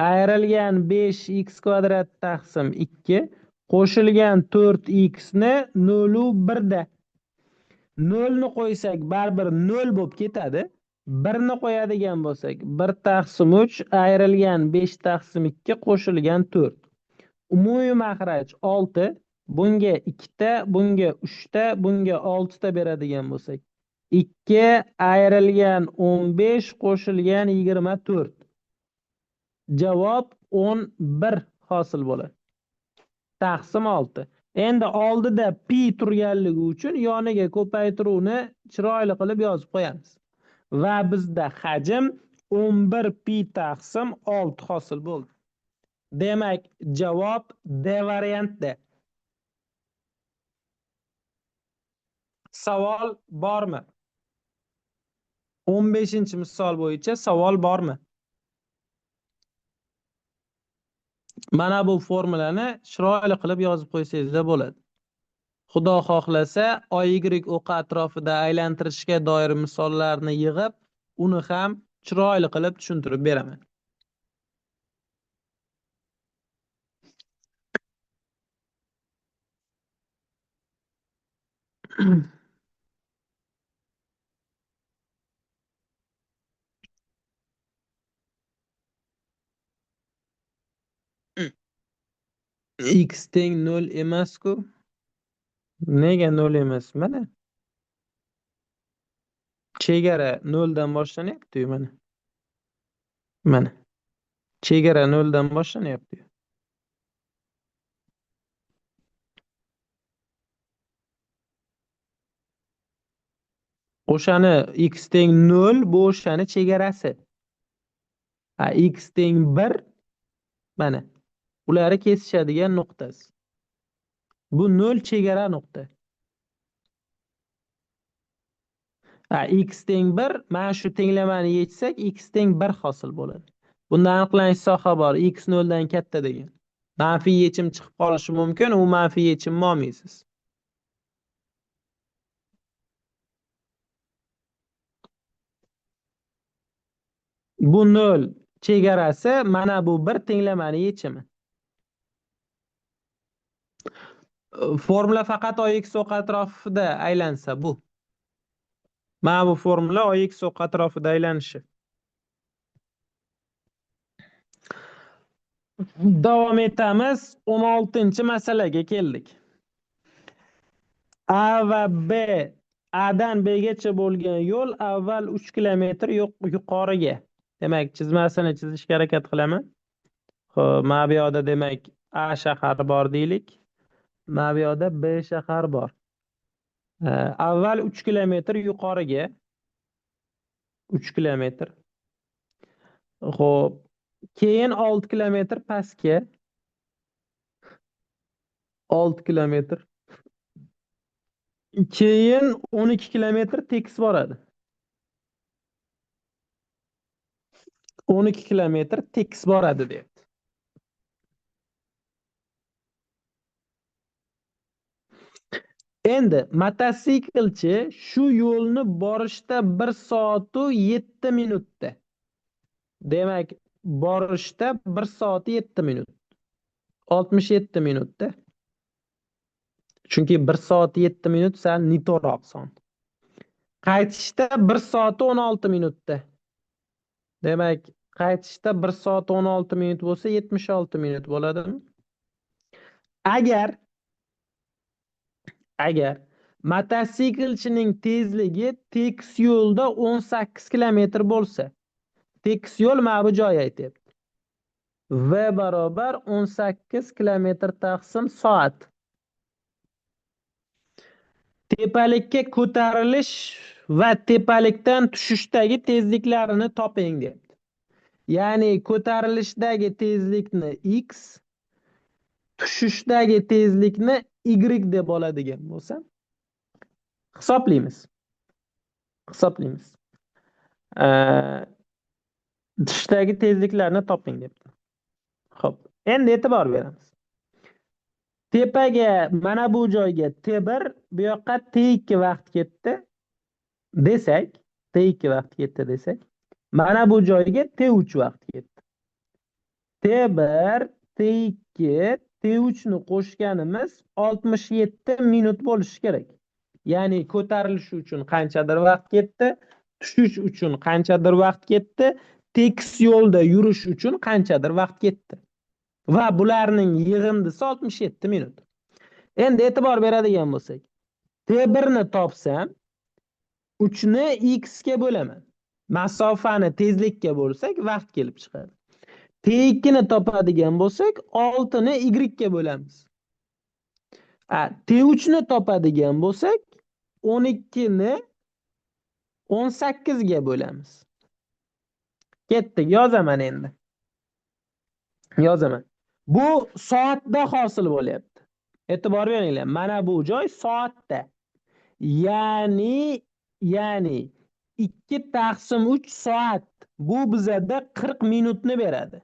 ayrilgan 5x kvadrat taqsim 2 qo'shilgan 4x ni 0 u 1 da. 0 ni qo'ysak baribir 0 bo'lib ketadi. 1 ni qo'yadigan bo'lsak 1 taqsim 3 ayrilgan 5 taqsim 2 qo'shilgan 4. Umumiy maxraj 6, bunga 2 ta, bunga 3 ta, bunga 6 ta beradigan bo'lsak 2 ayrilgan 15 qo'shilgan 24. Javob 11 hosil bo'ladi. Taqsim 6. Endi oldida pi turganligi uchun yoniga ko'paytiruvni chiroyli qilib yozib qo'yamiz. Va bizda hajm 11 pi taqsim 6 hosil bo'ldi. Demak, javob D variantda. Savol bormi? 15-misol bo'yicha savol bormi? Mana bu formulani chiroyli qilib yozib qo'ysangizlar bo'ladi. Xudo xohlasa, y o'qi atrofida aylantirishga doir misollarni yig'ib, uni ham chiroyli qilib tushuntirib beraman. X teng 0 emas-ku. Nega 0 emas? Mana. Chegara 0 dan boshlanyapti mana. Mana. Chegara 0 dan boshlanyapti. O'shani x teng 0 bu o'shani chegarasi. X teng 1 mana. Ularni kesishadigan nuqtasi. Bu 0 chegara nuqta. X teng 1, mana shu tenglamani yechsak x teng 1 hosil bo'ladi. Bundan aniqlanish soha bor, x 0 dan katta degan. Manfiy yechim chiqib qolishi mumkin, u manfiy yechimni olmaysiz. Bu nol chegarasi, mana bu bir tenglamani yechimi. Formula faqat OX o'q atrofida aylansa bu. Mana bu formula OX o'q atrofida aylanishi. Davom etamiz. 16-masalaga keldik. A va B, Adan Bgacha bo'lgan yo'l avval 3 kilometr yuqoriga. Demak, chizmasini chizishga harakat qilaman. Xo'p, mana bu yoqda demak A shahar bor deylik. Mana bu yoqda B shahar bor. Avval 3 kilometr yuqoriga. 3 kilometr. Xo'p, keyin 6 kilometr pastga. 6 kilometr. Keyin 12 kilometr tekis boradi. 12 kilometr tekis boradi deyapti. Endi mototsiklchi shu yo'lni borishda 1 soat 7 minutda. Demak, borishda 1 soat 7 minut. 67 minutda. Chunki 1 soat 7 minut sal nito'roq son. Qaytishda 1 soat 16 minutda. Demak, qaytishda 1 soat 16 minut bo'lsa 76 minut bo'ladimi? Agar agar mototsiklchining tezligi tekis yo'lda 18 kilometr bo'lsa, tekis yo'l mana bu joy aytyapti. V barobar 18 kilometr taqsim soat. Tepalikka ko'tarilish va tepalikdan tushishdagi tezliklarini toping deyapti. Ya'ni ko'tarilishdagi tezlikni x, tushishdagi tezlikni y deb oladigan bo'lsam, hisoblaymiz. Tushishdagi tezliklarni toping debdi. Xo'p, endi e'tibor beramiz. Tepaga mana bu joyga T1, bu yoqqa T2 vaqt ketdi desak, mana bu joyga T3 vaqt ketdi. T1, T2, T3 ni qo'shganimiz 67 minut bo'lishi kerak. Ya'ni ko'tarilish uchun qanchadir vaqt ketdi, tushish uchun qanchadir vaqt ketdi, tekis yo'lda yurish uchun qanchadir vaqt ketdi. Va bularning yig'indisi 67 minut. Endi e'tibor beradigan bo'lsak, T1 ni topsam, 3 ni x ga bo'laman. Masofani tezlikka bo'lsak, vaqt kelib chiqadi. T2 ni topadigan bo'lsak, 6 ni y ga bo'lamiz. T3 ni topadigan bo'lsak, 12 ni 18 ga bo'lamiz. Ketdik, yozaman endi. Yozaman. Bu soatda hosil bo'lyapti. E'tibor beringlar, mana bu joy soatda. Ya'ni 2 taqsim 3 soat. Bu bizada 40 minutni beradi.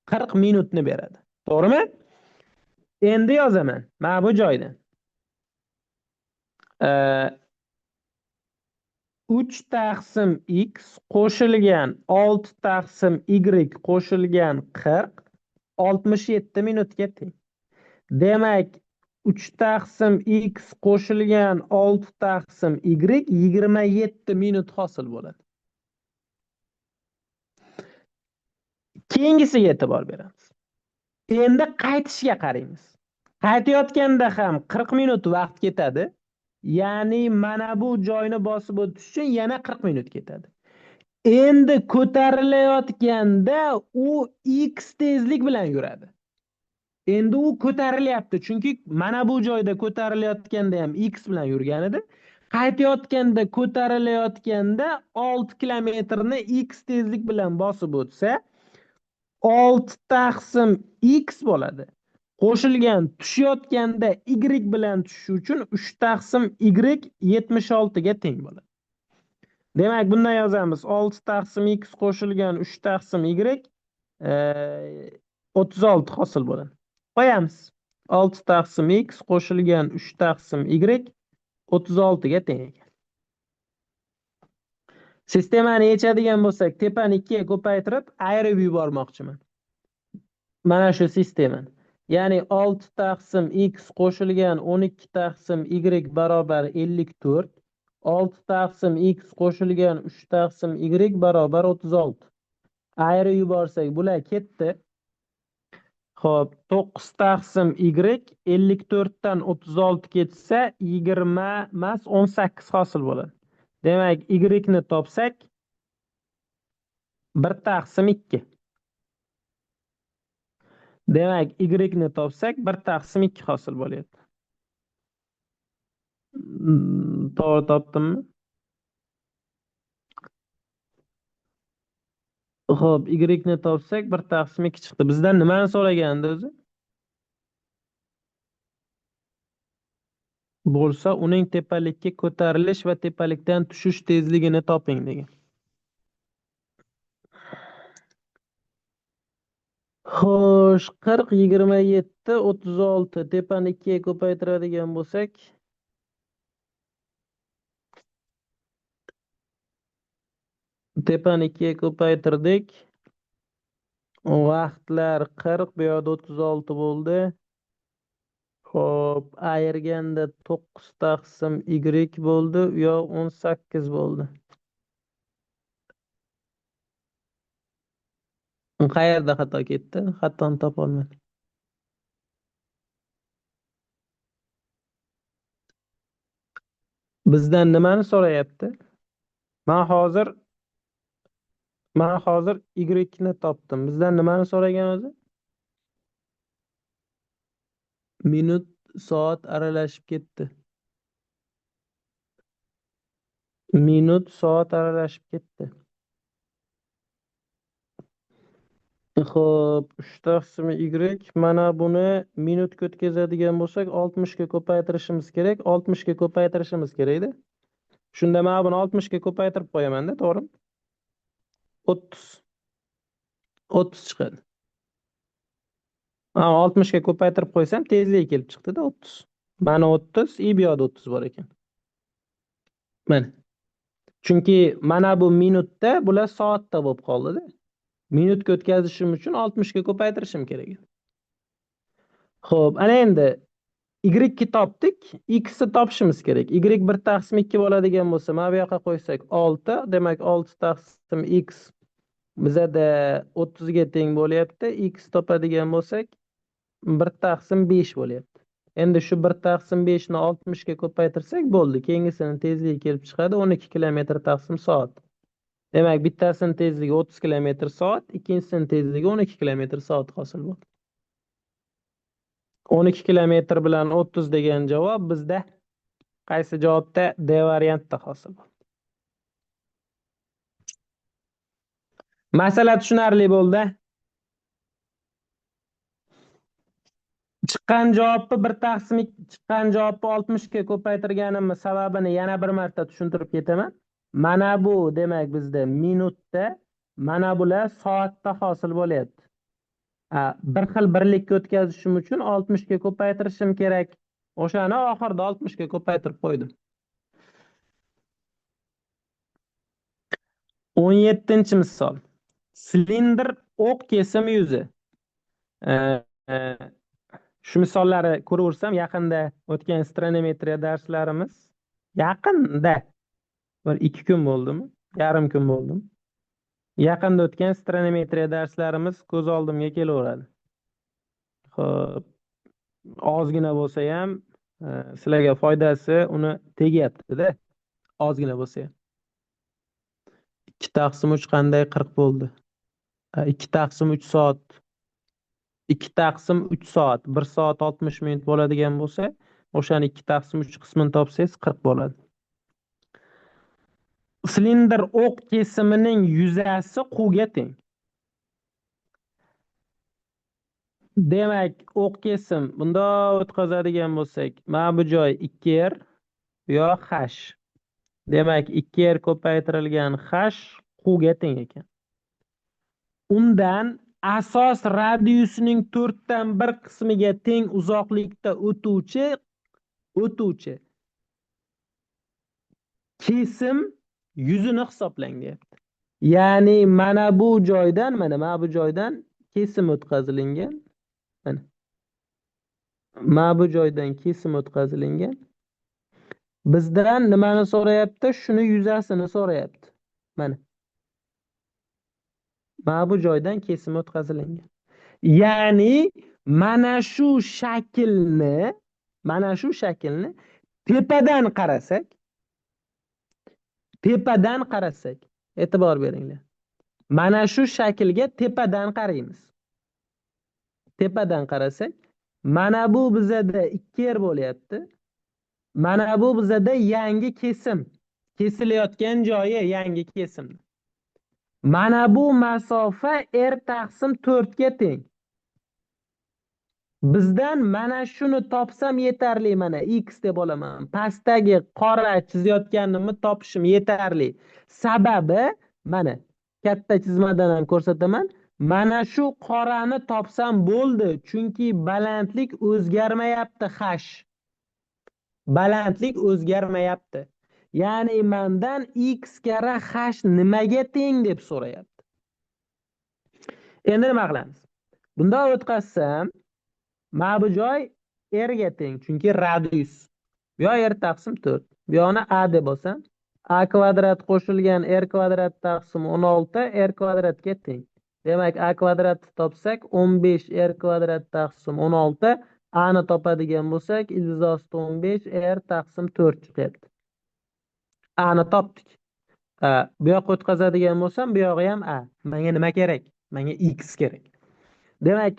40 minutni beradi. To'g'rimi? Endi yozaman. Mana bu joydan. 3 taqsim x qo'shilgan 6 taqsim y qo'shilgan 40 67 minutga teng. Demak, 3 taqsim x qo'shilgan 6 taqsim y 27 minut hosil bo'ladi. Keyingisiga e'tibor beramiz. Endi qaytishga qaraymiz. Qaytayotganda ham 40 minut vaqt ketadi. Ya'ni mana bu joyni bosib o'tish uchun yana 40 minut ketadi. Endi ko'tarilayotganda u x tezlik bilan yuradi. Endi u ko'tarilyapti, chunki mana bu joyda ko'tarilayotganda ham x bilan yurgan edi. Qaytayotganda ko'tarilayotganda 6 kilometrni x tezlik bilan bosib o'tsa, 6 taqsim x bo'ladi. Qo'shilgan tushayotganda y bilan tushish uchun 3 taqsim y 76 ga teng bo'ladi. Demak, bundan yozamiz. 6 taqsim x qo'shilgan 3 taqsim y 36 hosil bo'ladi. Qo'yamiz. 6 taqsim x qo'shilgan 3 taqsim y 36 ga teng ekan. Sistemani yechadigan bo'lsak, tepani ikkiga ko'paytirib, ayirib yubormoqchiman. Mana shu sistema. Ya'ni 6 taqsim x qo'shilgan 12 taqsim y barobar 54. 6 taqsim x qo'shilgan 3 taqsim y barobar 36. Ayirib yuborsak, bular ketdi. Xo'p, 9 taqsim y 54 dan 36 ketsa 20 emas 18 hosil bo'ladi. Demak, y ni topsak 1 taqsim 2. Demak, y ni topsak 1 taqsim 2 hosil bo'lyapti. To'g'ri topdimmi? Xo'p, y ni topsak 1 taqsim 2 chiqdi. Bizdan nimani so'ragandi o'zi? Bo'lsa, uning tepalikka ko'tarilish va tepalikdan tushish tezligini toping degan. Xo'sh, 40, 27, 36 tepani 2 ga ko'paytiradigan bo'lsak, tepani 2 ga ko'paytirdik. Vaqtlar 40, bu yoqda 36 bo'ldi. Xo'p, ayirganda 9 taqsim y bo'ldi, u yoq 18 bo'ldi. Qayerda xato ketdi? Xatoni topolmadim. Bizdan nimani so'rayapti? Men hozir y ni topdim. Bizdan nimani so'ragan o'zi? Minut, soat aralashib ketdi. Minut, soat aralashib ketdi. Xo'p, 3 taqsim y, mana buni minutga o'tkazadigan bo'lsak, 60 ga ko'paytirishimiz kerak. 60 ga ko'paytirishimiz kerak-da. Shunda men buni 60 ga ko'paytirib qo'yaman-da, to'g'rimi? 30. 30 chiqadi. 60 ga ko'paytirib qo'ysam, tezligi kelib chiqdi-da 30. Mana 30, bu yoqda 30 bor ekan. Mana. Chunki mana bu minutda, bular soatda bo'lib qoldi-da. Minutga o'tkazishim uchun 60 ga ko'paytirishim kerak edi. Xo'p, ana endi y ni topdik, x ni topishimiz kerak. Y 1 taqsim 2 bo'ladigan bo'lsa, mana bu yoqqa qo'ysak 6, demak 6 taqsim x bizada 30 ga teng bo'lyapti. X topadigan bo'lsak 1 taqsim 5 bo'lyapti. Endi shu 1 taqsim 5 ni 60 ga ko'paytirsak bo'ldi. Keyingisini tezligi kelib chiqadi 12 kilometr taqsim soat. Demak, bittasini tezligi 30 kilometr soat, ikkinchisining tezligi 12 kilometr soat hosil bo'ldi. 12 kilometr bilan 30 degan javob bizda qaysi javobda? D variantda hosil bo'ldi. Masala tushunarli bo'ldi. Chiqqan javobni 1 taqsim chiqqan javobni 60 ga ko'paytirganimni sababini yana bir marta tushuntirib ketaman. Mana bu demak bizda minutda, mana bular soatda hosil bo'lyapti. Bir xil birlikka o'tkazishim uchun 60 ga ko'paytirishim kerak. O'shani oxirida 60 ga ko'paytirib qo'ydim. 17-misol. Silindr o'q kesim yuzi. E, e, Shu misollari ko'raversam, yaqinda o'tgan astronometriya darslarimiz, yaqinda bir 2 kun bo'ldimi? Yarim kun bo'ldimi? Yaqinda o'tgan astronometriya darslarimiz ko'z oldimga kelaveradi. Xo'p, ozgina bo'lsa ham sizlarga foydasi uni tegyapti-da. Ozgina bo'lsa ham. 2 taqsim 3 qanday 40 bo'ldi? 2 taqsim 3 soat. 2 taqsim 3 soat. 1 soat 60 minut bo'ladigan bo'lsa, o'shani 2 taqsim 3 qismini topsangiz 40 bo'ladi. Silindr o'q kesimining yuzasi quvga teng. Demak, o'q kesim bunda o'tkazadigan bo'lsak, mana bu joy 2r yo h. Demak, 2r ko'paytirilgan h quvga teng ekan. Undan asos radiusining 4 dan 1 qismiga teng uzoqlikda o'tuvchi kesim 100'ini hisoblang deyapti. Ya'ni mana bu joydan kesim o'tkazilingan. Mana, mana bu joydan kesim o'tkazilingan. Bizdan nimani so'rayapti? Shuni yuzasini so'rayapti. Mana, mana bu joydan kesim o'tkazilingan. Ya'ni mana shu shaklni tepadan qarasak, e'tibor beringlar. Mana shu shaklga tepadan qaraymiz. Tepadan qarasak, mana bu bizada 2R bo'lyapti. Mana bu bizada yangi kesim. Kesilayotgan joyi yangi kesim. Mana bu masofa R taqsim 4 ga teng. Bizdan mana shuni topsam yetarli, mana x deb olaman. Pastdagi qora chizayotganimni topishim yetarli. Sababi mana katta chizmadan ham ko'rsataman. Mana shu qorani topsam bo'ldi, chunki balandlik o'zgarmayapti, balandlik o'zgarmayapti. Ya'ni mendan x karra h nimaga teng deb so'rayapti. Endi nima qilamiz? Bundan o'tkazsam, mana bu joy R ga teng, chunki radius. Bu yoq R taqsim 4. Bu yoqni A deb olsam, A kvadrat qo'shilgan R kvadrat taqsim 16 R kvadratga teng. Demak, A kvadratni topsak 15 R kvadrat taqsim 16, A ni topadigan bo'lsak, ildiz osti 15 R taqsim 4 chiqyapti. A ni topdik. Bu yoqqa o'tkazadigan bo'lsam, bu yog'i ham A. Menga nima kerak? Menga X kerak. Demak,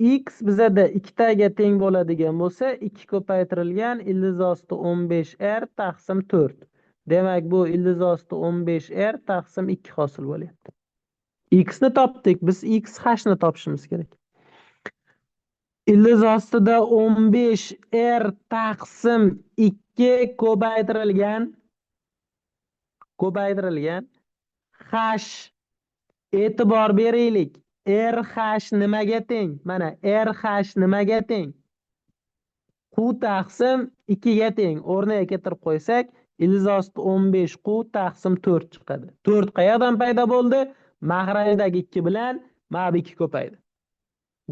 x bizada 2 taga teng bo'ladigan bo'lsa, 2 ko'paytirilgan ildiz osti 15R taqsim 4. Demak, bu ildiz osti 15R taqsim 2 hosil bo'lyapti. X ni topdik. Biz x h ni topishimiz kerak. Ildiz ostida 15R taqsim 2 ko'paytirilgan h. E'tibor beraylik. RH nimaga teng? Mana RH nimaga teng? Q taqsim 2 ga teng. O'rniga keltirib qo'ysak, ildiz osti 15 Q taqsim 4 chiqadi. 4 qayerdan paydo bo'ldi? Maxrajdagi 2 bilan mana bu 2 ko'paydi.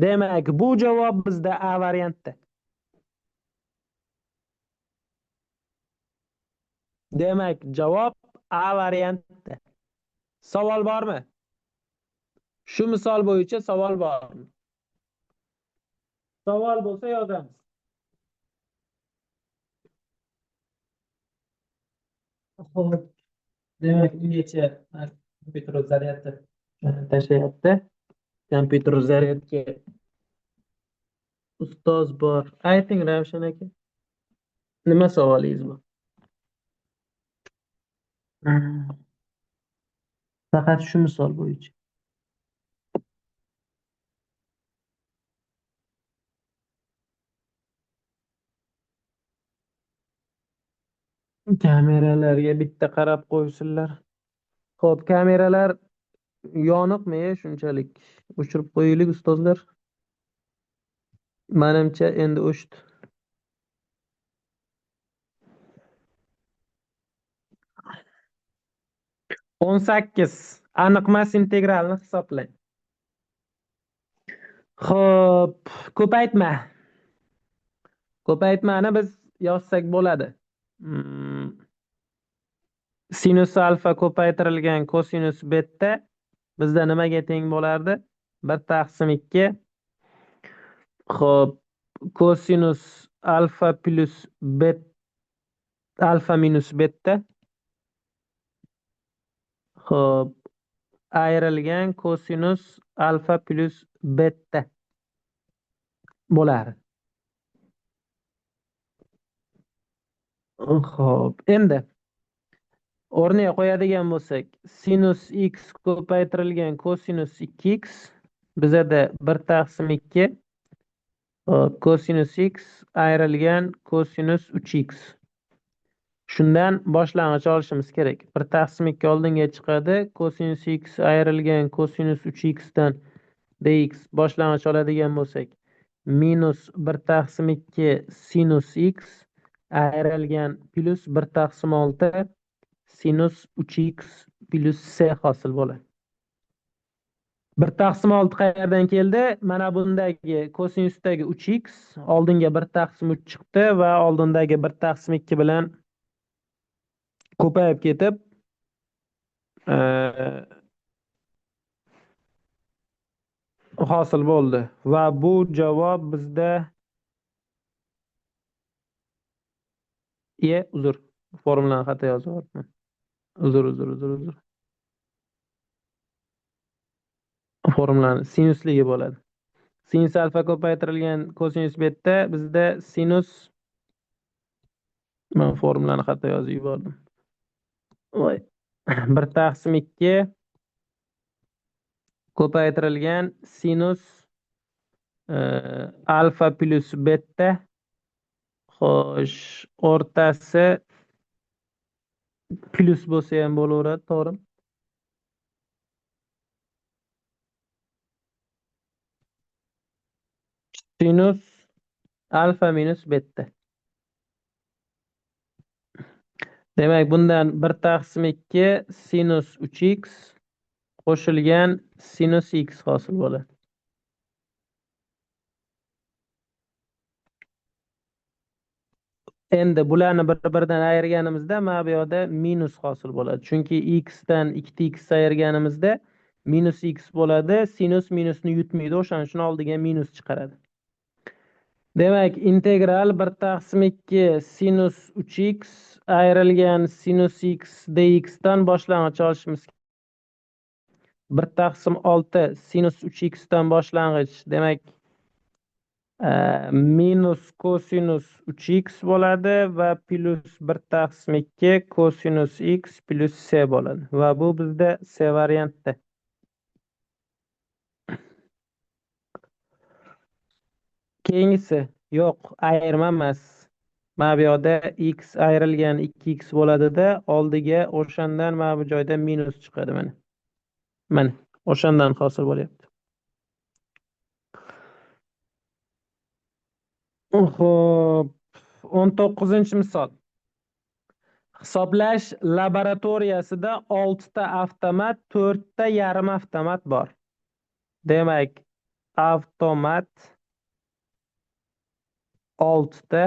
Demak, bu javob bizda A variantda. Demak, javob A variantda. Savol bormi? Shu misol bo'yicha savol bormi? Savol bo'lsa yozamiz. Xo'p, demak, ungacha kompyuter zaryadi tashlayapti. Kompyuter zaryadga ustoz bor. Ayting, Ravshan aka. Nima savolingiz bor? Faqat shu misol bo'yicha. Kameralarga bitta qarab qo'ysinlar. Xo'p, kameralar yoniqmi shunchalik? O'chirib qo'yaylik, ustozlar. Menimcha endi o'chdi. 18. Aniqmas integralni hisoblang. Xo'p, ko'paytmani biz yozsak bo'ladi. Sinus alfa ko'paytirilgan kosinus beta bizda nimaga teng bo'lardi? 1 taqsim 2. Xo'p, kosinus alfa plus beta alfa minus beta. Xo'p, ayrilgan kosinus alfa plus beta bo'lar. Xo'p, endi o'rniga qo'yadigan bo'lsak, sinus x ko'paytirilgan kosinus 2x bizada 1 taqsim 2. Kosinus x ayrilgan kosinus 3x. Shundan boshlang'ich olishimiz kerak. 1 taqsim 2 oldinga chiqadi. Kosinus x ayrilgan kosinus 3x dan dx boshlang'ich oladigan bo'lsak, minus 1 taqsim 2 sinus x ayrilgan plus 1 taqsim 6 sinus 3x plus c hosil bo'ladi. 1/6 qayerdan keldi? Mana bundagi kosinusdagi 3x oldinga 1/3 chiqdi va oldindagi 1/2 bilan ko'payib ketib hosil bo'ldi va bu javob bizda uzr, formulani xato yozyapman. Uzr. Formulani sinusligi bo'ladi. Sinus alfa ko'paytirilgan kosinus beta bizda sinus, men formulani xato yozib yubordim. Voy. 1/2 ko'paytirilgan sinus alfa plus beta, xo'sh, o'rtasi plus bo'lsa ham bo'laveradi, to'g'rimi? Sinus alfa minus beta. Demak, bundan 1/2 sinus 3x qo'shilgan sinus x hosil bo'ladi. Endi bularni bir-biridan ayirganimizda mana bu yoqda minus hosil bo'ladi. Chunki x dan 2x ayirganimizda minus x bo'ladi. Sinus minusni yutmaydi, o'shaning uchun oldiga minus chiqaradi. Demak, integral 1/2 sinus 3x ayrilgan sinus x dx dan boshlang'ich olishimiz 1/6 sinus 3x dan boshlang'ich, demak minus kosinus 3x bo'ladi va plus 1/2 kosinus x plus c bo'ladi va bu bizda c variantda. Keyingisi yo'q, ayirma emas. Mana bu yoqda x ayrilgan 2x bo'ladida oldiga o'shandan mana bu joyda minus chiqadi mana. Mana o'shandan hosil bo'lyapti. Xo'p, 19-misol. Hisoblash laboratoriyasida 6 ta avtomat, 4 ta yarim avtomat bor. Demak, avtomat 6 ta,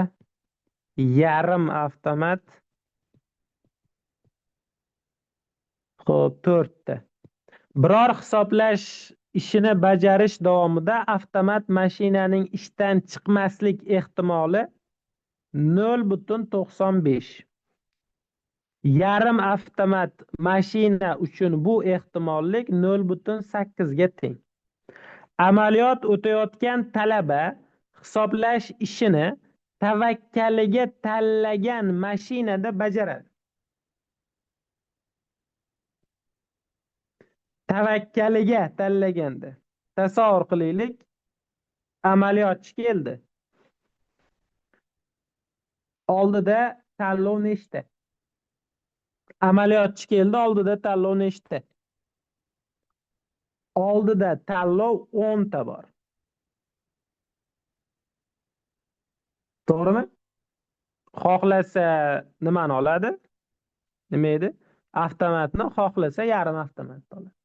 yarim avtomat xo'p 4 ta. Biror hisoblash ishini bajarish davomida avtomat mashinaning ishdan chiqmaslik ehtimoli 0,95. Yarim avtomat mashina uchun bu ehtimollik 0,8 ga teng. Amaliyot o'tayotgan talaba hisoblash ishini tavakkaliga tanlagan mashinada bajaradi. Tavakkaliga tanlaganda tasavvur qilaylik, amaliyotchi keldi. Oldida tanlov nechta? Amaliyotchi keldi, oldida tanlov nechta? Oldida tanlov 10 ta bor. To'g'rimi? Xohlasa nimani oladi? Nima edi? Avtomatni xohlasa yarim avtomatni oladi.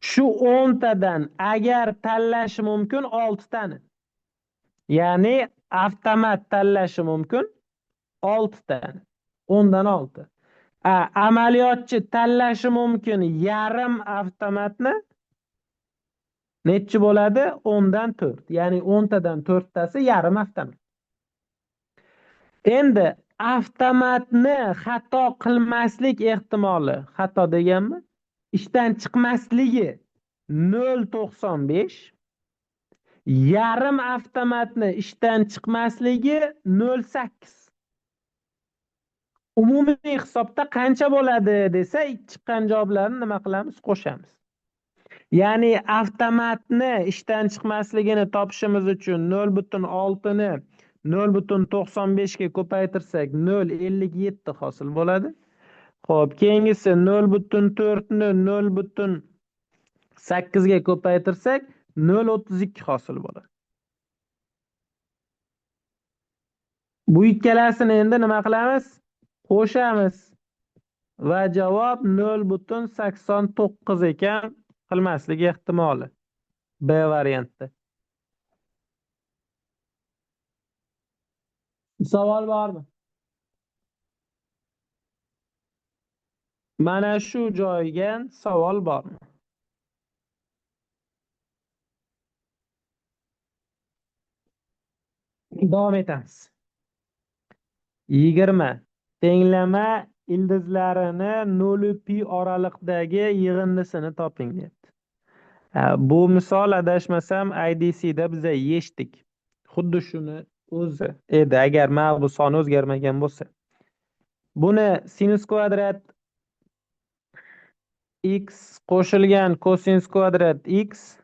Shu 10 tadan agar tanlashi mumkin 6 tani. Ya'ni avtomat tanlashi mumkin 6 tani. 10 dan 6. Amaliyotchi tanlashi mumkin yarim avtomatni nechi bo'ladi? 10 dan 4. Ya'ni 10 tadan 4 tasi yarim avtomat. Endi avtomatni xato qilmaslik ehtimoli, xato deganmi? Ishdan chiqmasligi 0,95. Yarim avtomatni ishdan chiqmasligi 0,8. Umumiy hisobda qancha bo'ladi desa, chiqqan javoblarni nima qilamiz? Qo'shamiz. Ya'ni avtomatni ishdan chiqmasligini topishimiz uchun 0,6 ni 0,95 ga ko'paytirsak 0,57 hosil bo'ladi. Xo'p, keyingisi 0,4 ni 0,8 ga ko'paytirsak 0,32 hosil bo'ladi. Bu ikkalasini endi nima qilamiz? Qo'shamiz. Va javob 0,89 ekan, qilmasligi ehtimoli. B varianti. Savol bormi? Mana shu joyga savol bormi? Davom etamiz. 20. Tenglama ildizlarini 0 pi oraliqdagi yig'indisini toping deyapti. Bu misol adashmasam IDCda biza yechdik. Xuddi shuni o'zi edi, agar mana bu son o'zgarmagan bo'lsa. Buni sinus kvadrat x qo'shilgan kosinus kvadrat x,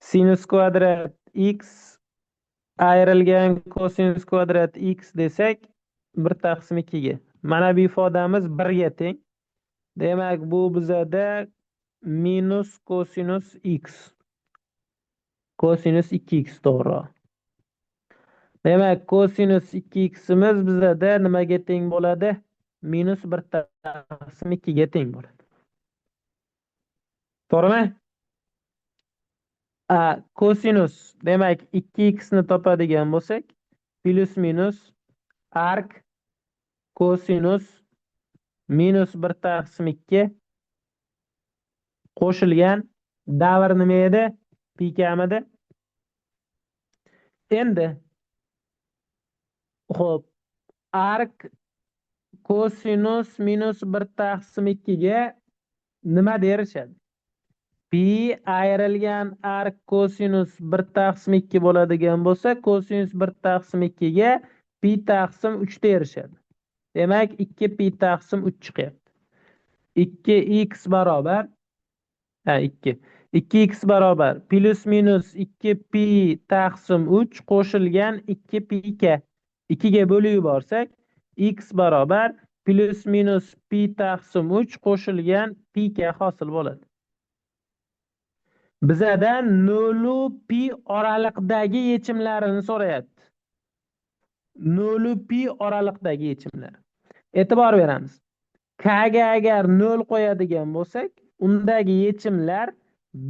sinus kvadrat x ayrilgan kosinus kvadrat x desak 1/2 ga. Mana bu ifodamiz 1 ga teng. Demak, bu bizada minus kosinus x. Kosinus 2x to'g'ri. Demak, kosinus 2x imiz bizada nimaga teng bo'ladi? Minus 1/2 ga teng bo'ladi. To'g'rimi? Kosinus demak 2x ni topadigan bo'lsak, plus minus arc kosinus minus 1/2 qo'shilgan davr nima edi? Pi kamida. Endi xo'p, arc kosinus minus 1/2 ga nima derishadi? Pi ayrilgan arc kosinus 1/2 bo'ladigan bo'lsa, kosinus 1/2 ga pi taqsim 3 derishadi. Demak, 2 pi taqsim 3 chiqyapti. 2x barobar 2. 2x barobar plus minus 2 pi taqsim 3 qo'shilgan 2 pi ga 2 ga bo'lib yuborsak, x barobar plus minus pi taqsim 3 qo'shilgan pi ga hosil bo'ladi. Bizadan 0 pi oraliqdagi yechimlarini so'rayapti. 0 pi oraliqdagi yechimlar. E'tibor beramiz. K ga agar 0 qo'yadigan bo'lsak, undagi yechimlar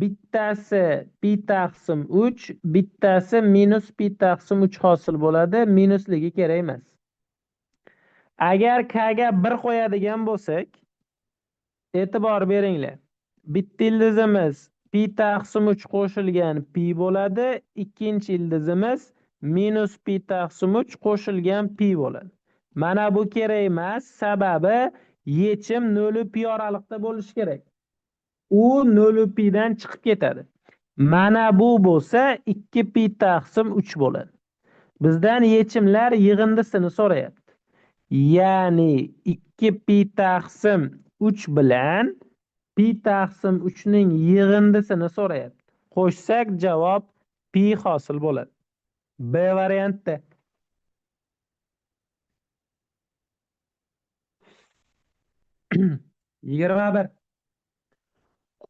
bittasi pi taqsim 3, bittasi minus pi taqsim 3 hosil bo'ladi. Minusligi kerak emas. Agar K ga 1 qo'yadigan bo'lsak, e'tibor beringlar. Bitta ildizimiz pi taqsim 3 qo'shilgan pi bo'ladi. Ikkinchi ildizimiz minus pi taqsim 3 qo'shilgan pi bo'ladi. Mana bu kerak emas, sababi yechim 0 pi oraliqda bo'lishi kerak. U 0 pi dan chiqib ketadi. Mana bu bo'lsa 2 pi taqsim 3 bo'ladi. Bizdan yechimlar yig'indisini so'rayapti. Ya'ni 2 pi taqsim 3 bilan pi taqsim 3 ning yig'indisini so'rayapti. Qo'shsak javob pi hosil bo'ladi. B varianti. 21.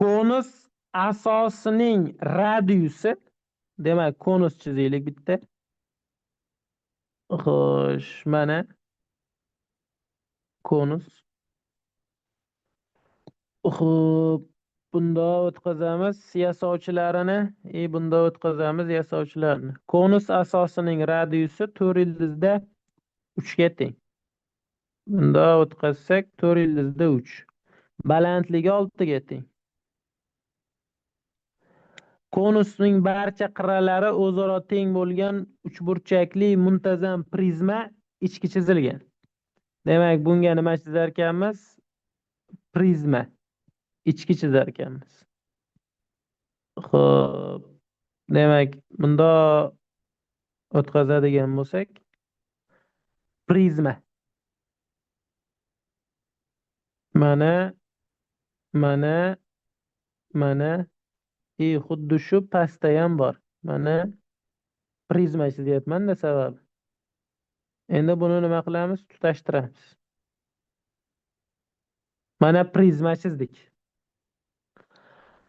Konus asosining radiusi, demak konus chizaylik bitta. Xo'sh, mana konus. Xo'p, bunda o'tkazamiz yasovchilarini, bunda o'tkazamiz yasovchilarini. Konus asosining radiusi 4 ildizda 3 ga teng. Bunda o'tkazsak 4 ildizda 3. Balandligi 6 ga teng. Konusning barcha qirralari o'zaro teng bo'lgan uchburchakli muntazam prizma ichki chizilgan. Demak, bunga nima chizar ekanmiz? Prizma ichki chizar ekanmiz. Xo'p, demak, bunda o'tkazadigan bo'lsak, prizma mana xuddi shu pastda ham bor. Mana prizma chizyapman-da sababi. Endi buni nima qilamiz? Tutashtiramiz. Mana prizma chizdik.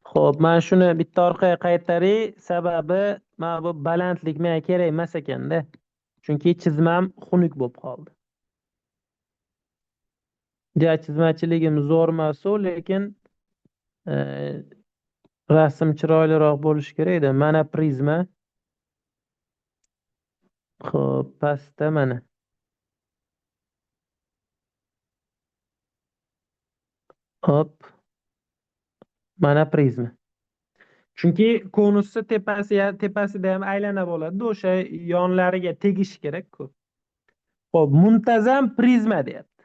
Xo'p, men shuni bitta orqaga qaytaray, sababi mana bu balandlik menga kerak emas ekanda. Chunki chizmam xunuk bo'lib qoldi. Ja chizmachiligim zo'rmasu, lekin e, rasm chiroyliroq bo'lishi kerakda. Mana prizma. Xo'p, pastda mana. Hop, mana prizma. Chunki konusni tepasida ham aylanib oladi, o'sha yonlariga tegishi kerak-ku. Xo'p, muntazam prizma deyapti.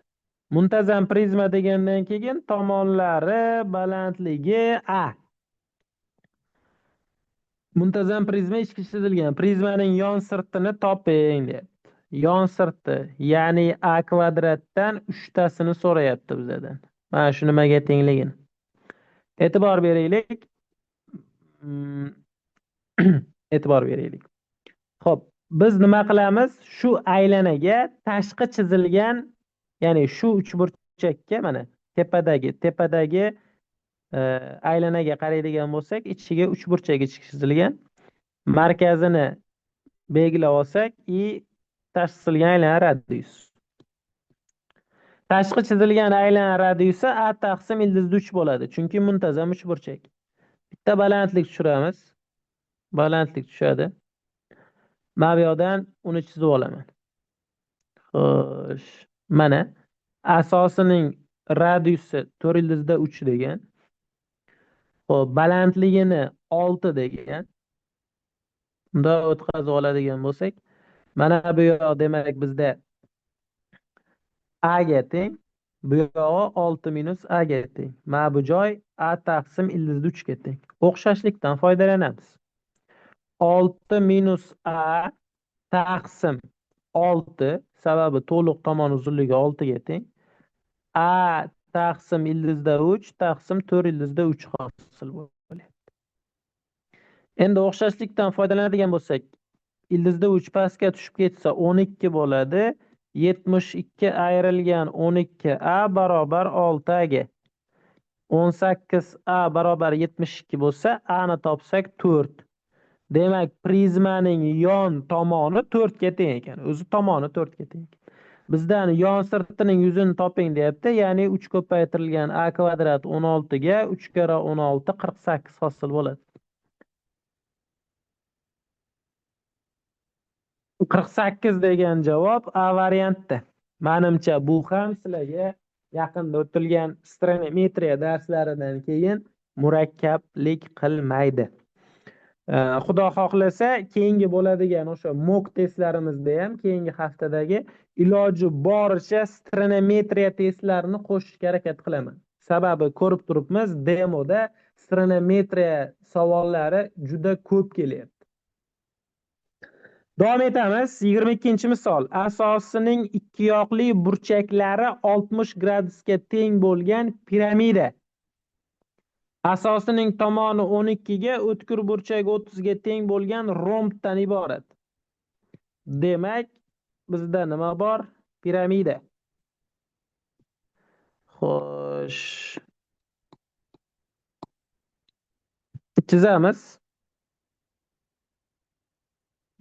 Muntazam prizma degandan keyin tomonlari balandligi A. Muntazam prizma ichki chizilgan. Prizmaning yon sirtini toping deyapti. Yon sirti, ya'ni A kvadratdan 3tasini so'rayapti bizdan. Mana shu nimaga tengligini. E'tibor beraylik. Mm, E'tibor beraylik. Xo'p, biz nima qilamiz? Shu aylanaga tashqi chizilgan, ya'ni shu uchburchakka mana tepadagi e, aylanaga qaraydigan bo'lsak, ichiga uchburchak chizilgan. Markazini belgilab olsak, tashqi chizilgan aylana radius. Tashqi chizilgan aylana radiusi A taqsim ildizda 3 bo'ladi. Chunki muntazam uchburchak. Bitta balandlik tushiramiz. Balandlik tushadi. Mana bu yoqdan uni chizib olaman. Xo'sh, mana asosining radiusi 4 ildizda 3 degan. Xo'p, balandligini 6 degan. Unda o'tkazib oladigan bo'lsak, mana bu yoq demak bizda A ga teng, bu yog'i 6 minus A ga teng. Mana bu joy A taqsim ildizda 3 ga teng. O'xshashlikdan foydalanamiz. 6 minus A taqsim 6, sababi to'liq tomon uzunligi 6 ga teng. A taqsim ildizda 3 taqsim 4 ildizda 3 hosil bo'ladi. Endi o'xshashlikdan foydalanadigan bo'lsak, ildizda 3 pastga tushib ketsa 12 bo'ladi. 72 ayrilgan 12A barobar 6A ga. 18A barobar 72 bo'lsa, A ni topsak 4. Demak, prizmaning yon tomoni 4 ga teng ekan. O'zi tomoni 4 ga teng. Bizdan yon sirtining yuzini toping deyapti. Ya'ni 3 ko'paytirilgan A kvadrat 16 ga 3 kara 16 48 hosil bo'ladi. 48 degan javob A variantda. Menimcha bu ham sizlarga yaqinda o'tilgan astrometriya darslaridan keyin murakkablik qilmaydi. Xudo xohlasa, keyingi bo'ladigan o'sha mock testlarimizda ham keyingi haftadagi iloji boricha astrometriya testlarini qo'shishga harakat qilaman. Sababi ko'rib turibmiz, demoda astrometriya savollari juda ko'p kelyapti. Davom etamiz. 22-misol. Asosining ikkiyoqli burchaklari 60 gradusga teng bo'lgan piramida. Asosining tomoni 12 ga, o'tkir burchagi 30 ga teng bo'lgan rombdan iborat. Demak, bizda nima bor? Piramida. Xo'sh. Chizamiz.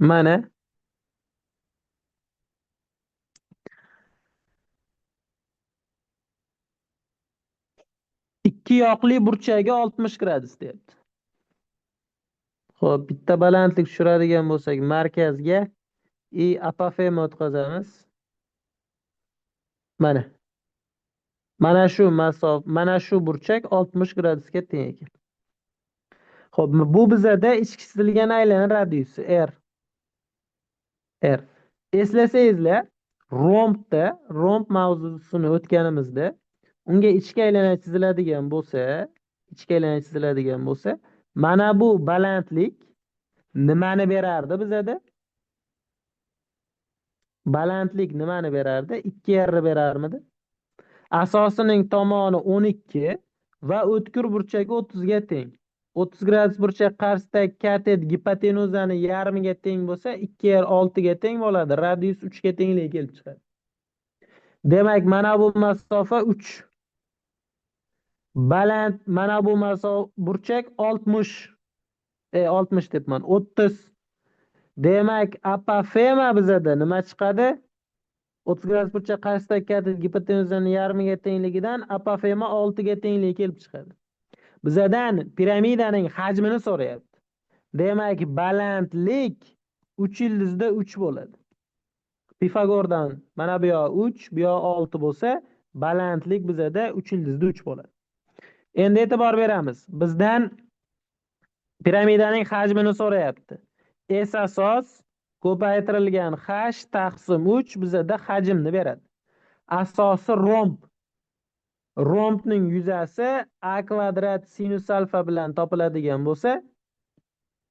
Mana ikki yoqli burchagi 60 gradus deyapti. Xo'p, bitta balandlik tushiradigan bo'lsak, markazga apofema o'tkazamiz. Mana. Mana shu burchak 60 gradusga teng ekan. Xo'p, bu bizada ichki chizilgan aylana radiusi R. Eslasangizlar, romb mavzusini o'tganimizda unga ichki aylana chiziladigan bo'lsa, mana bu balandlik nimani berardi bizada? Balandlik nimani berardi? 2R berarmidi? Asosining tomoni 12 va o'tkir burchagi 30 ga teng. 30 gradus burchak qarshidagi katet gipotenuzani yarmiga teng bo'lsa, 2R 6 ga teng bo'ladi. Radius 3 ga tengligi kelib chiqadi. Demak, mana bu masofa 3. Baland, mana bu masofa burchak 60. 60 debman, 30. Demak, apofema bizada nima chiqadi? 30 gradus burchak qarshisidagi katet gipotenuzani yarmiga tengligidan apofema 6 ga tengligi kelib chiqadi. Bizadan piramidaning hajmini so'rayapti. Demak, balandlik 3 ildizda 3 bo'ladi. Pifagordan mana bu yoq 3, bu yoq 6 bo'lsa, balandlik bizada 3 ildizda 3 bo'ladi. Endi e'tibor beramiz. Bizdan piramidaning hajmini so'rayapti. S asos ko'paytirilgan h taqsim 3 bizada hajmni beradi. Asosi romb. Rombning yuzasi a kvadrat sinus alfa bilan topiladigan bo'lsa,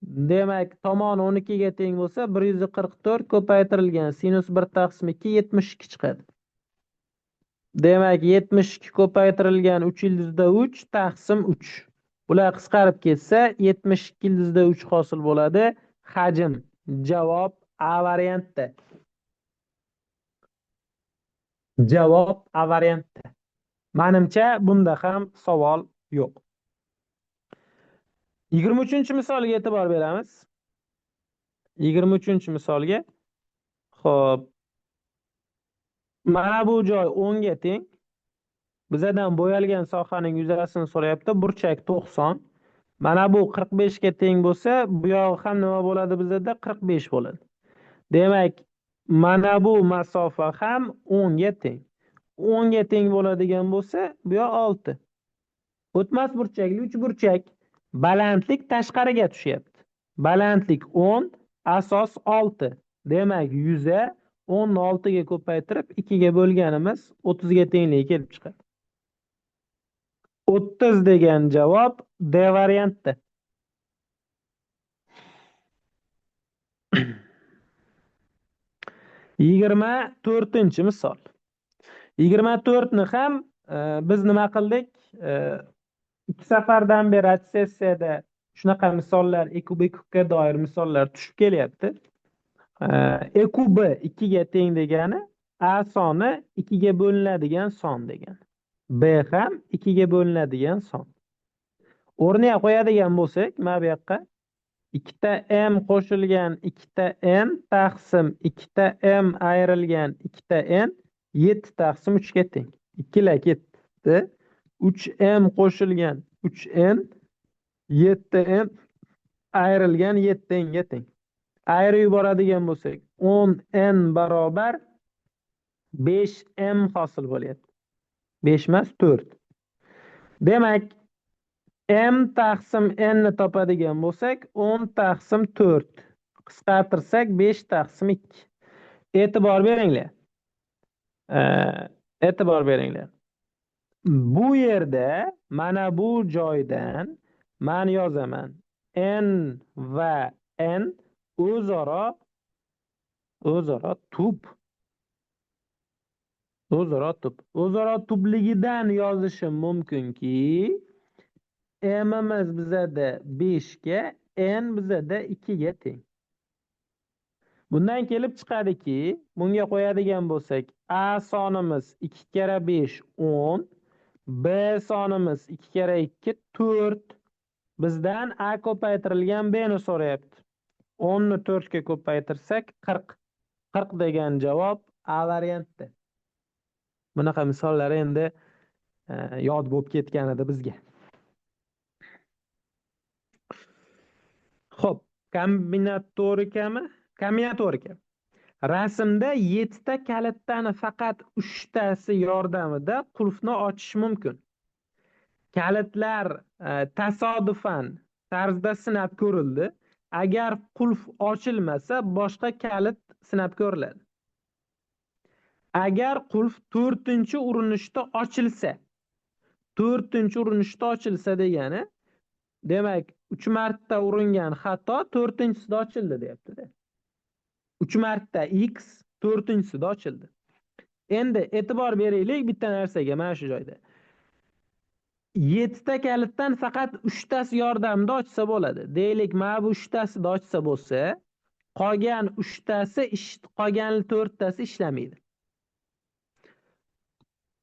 demak, tomoni 12 ga teng bo'lsa, 144 ko'paytirilgan sinus 1 taqsim 2 72 chiqadi. Demak, 72 ko'paytirilgan 3 ildizda 3 taqsim 3. Bular qisqarib ketsa, 72 ildizda 3 hosil bo'ladi. Hajm. Javob A variantda. Javob A variantda. Menimcha bunda ham savol yo'q. 23-misolga e'tibor beramiz. 23-misolga. Xo'p. Mana bu joy 10 ga teng. Bizadan bo'yalgan sohaning yuzasini so'rayapti. Burchak 90. Mana bu 45 ga teng bo'lsa, bu yog'i ham nima bo'ladi bizada? 45 bo'ladi. Demak, mana bu masofa ham 10 ga teng. 10 ga teng bo'ladigan bo'lsa, bu yoq 6. O'tmas burchakli 3 burchak. Balandlik tashqariga tushyapti. Balandlik 10, asos 6. Demak, yuza 10 ni 6 ga ko'paytirib 2 ga bo'lganimiz 30 ga tengligi kelib chiqadi. 30 degan javob D variantda. 24-misol. 24 ni ham biz nima qildik? 2 safardan beri attestatsiyada shunaqa misollar, ekub-ekubga doir misollar tushib kelyapti. Ekubi 2 ga teng degani A soni 2 ga bo'linadigan son degani. B ham 2 ga bo'linadigan son. O'rniga qo'yadigan bo'lsak, mana bu yoqqa 2 ta m qo'shilgan 2 ta n taqsim 2 ta m ayrilgan 2 ta n 7 taqsim 3 ga teng. 2 lar ketdi. 3m qo'shilgan 3n 7m ayrilgan 7n ga teng. Ayirib yuboradigan bo'lsak 10n barobar 5m hosil bo'lyapti. 5 emas 4. Demak, m taqsim n ni topadigan bo'lsak 10 taqsim 4. Qisqartirsak 5 taqsim 2. E'tibor beringlar. E'tibor beringlar. Bu yerda mana bu joydan men yozaman. N va n o'zaro tub. O'zaro tubligidan yozishim mumkinki, m'imiz bizada 5 ga, n bizada 2 ga teng. Bundan kelib chiqadiki, bunga qo'yadigan bo'lsak, a sonimiz 2 kara 5 10, b sonimiz 2 kara 2 4. Bizdan a ko'paytirilgan b ni so'rayapti. 10 ni 4 ga ko'paytirsak 40. 40 degan javob A variantda. Bunaqa misollar endi yod bo'lib ketgan edi bizga. Xo'p, kombinatorikami? Kombinatorika. Rasmda 7 ta kalitdan faqat 3 tasi yordamida qulfni ochish mumkin. Kalitlar tasodifan tarzda sinab ko'rildi. Agar qulf ochilmasa, boshqa kalit sinab ko'riladi. Agar qulf 4-urinishda ochilsa, 4-urinishda ochilsa degani, demak 3 marta uringan xato 4-sida ochildi deyapti-da. 3 marta x 4-sida ochildi. Endi e'tibor beraylik bitta narsaga mana shu joyda. 7 ta kalitdan faqat 3 tasi yordamida ochsa bo'ladi. Deylik, mana bu 3 tasida ochsa bo'lsa, qolgan 3 tasi qolgan 4 tasi ishlamaydi.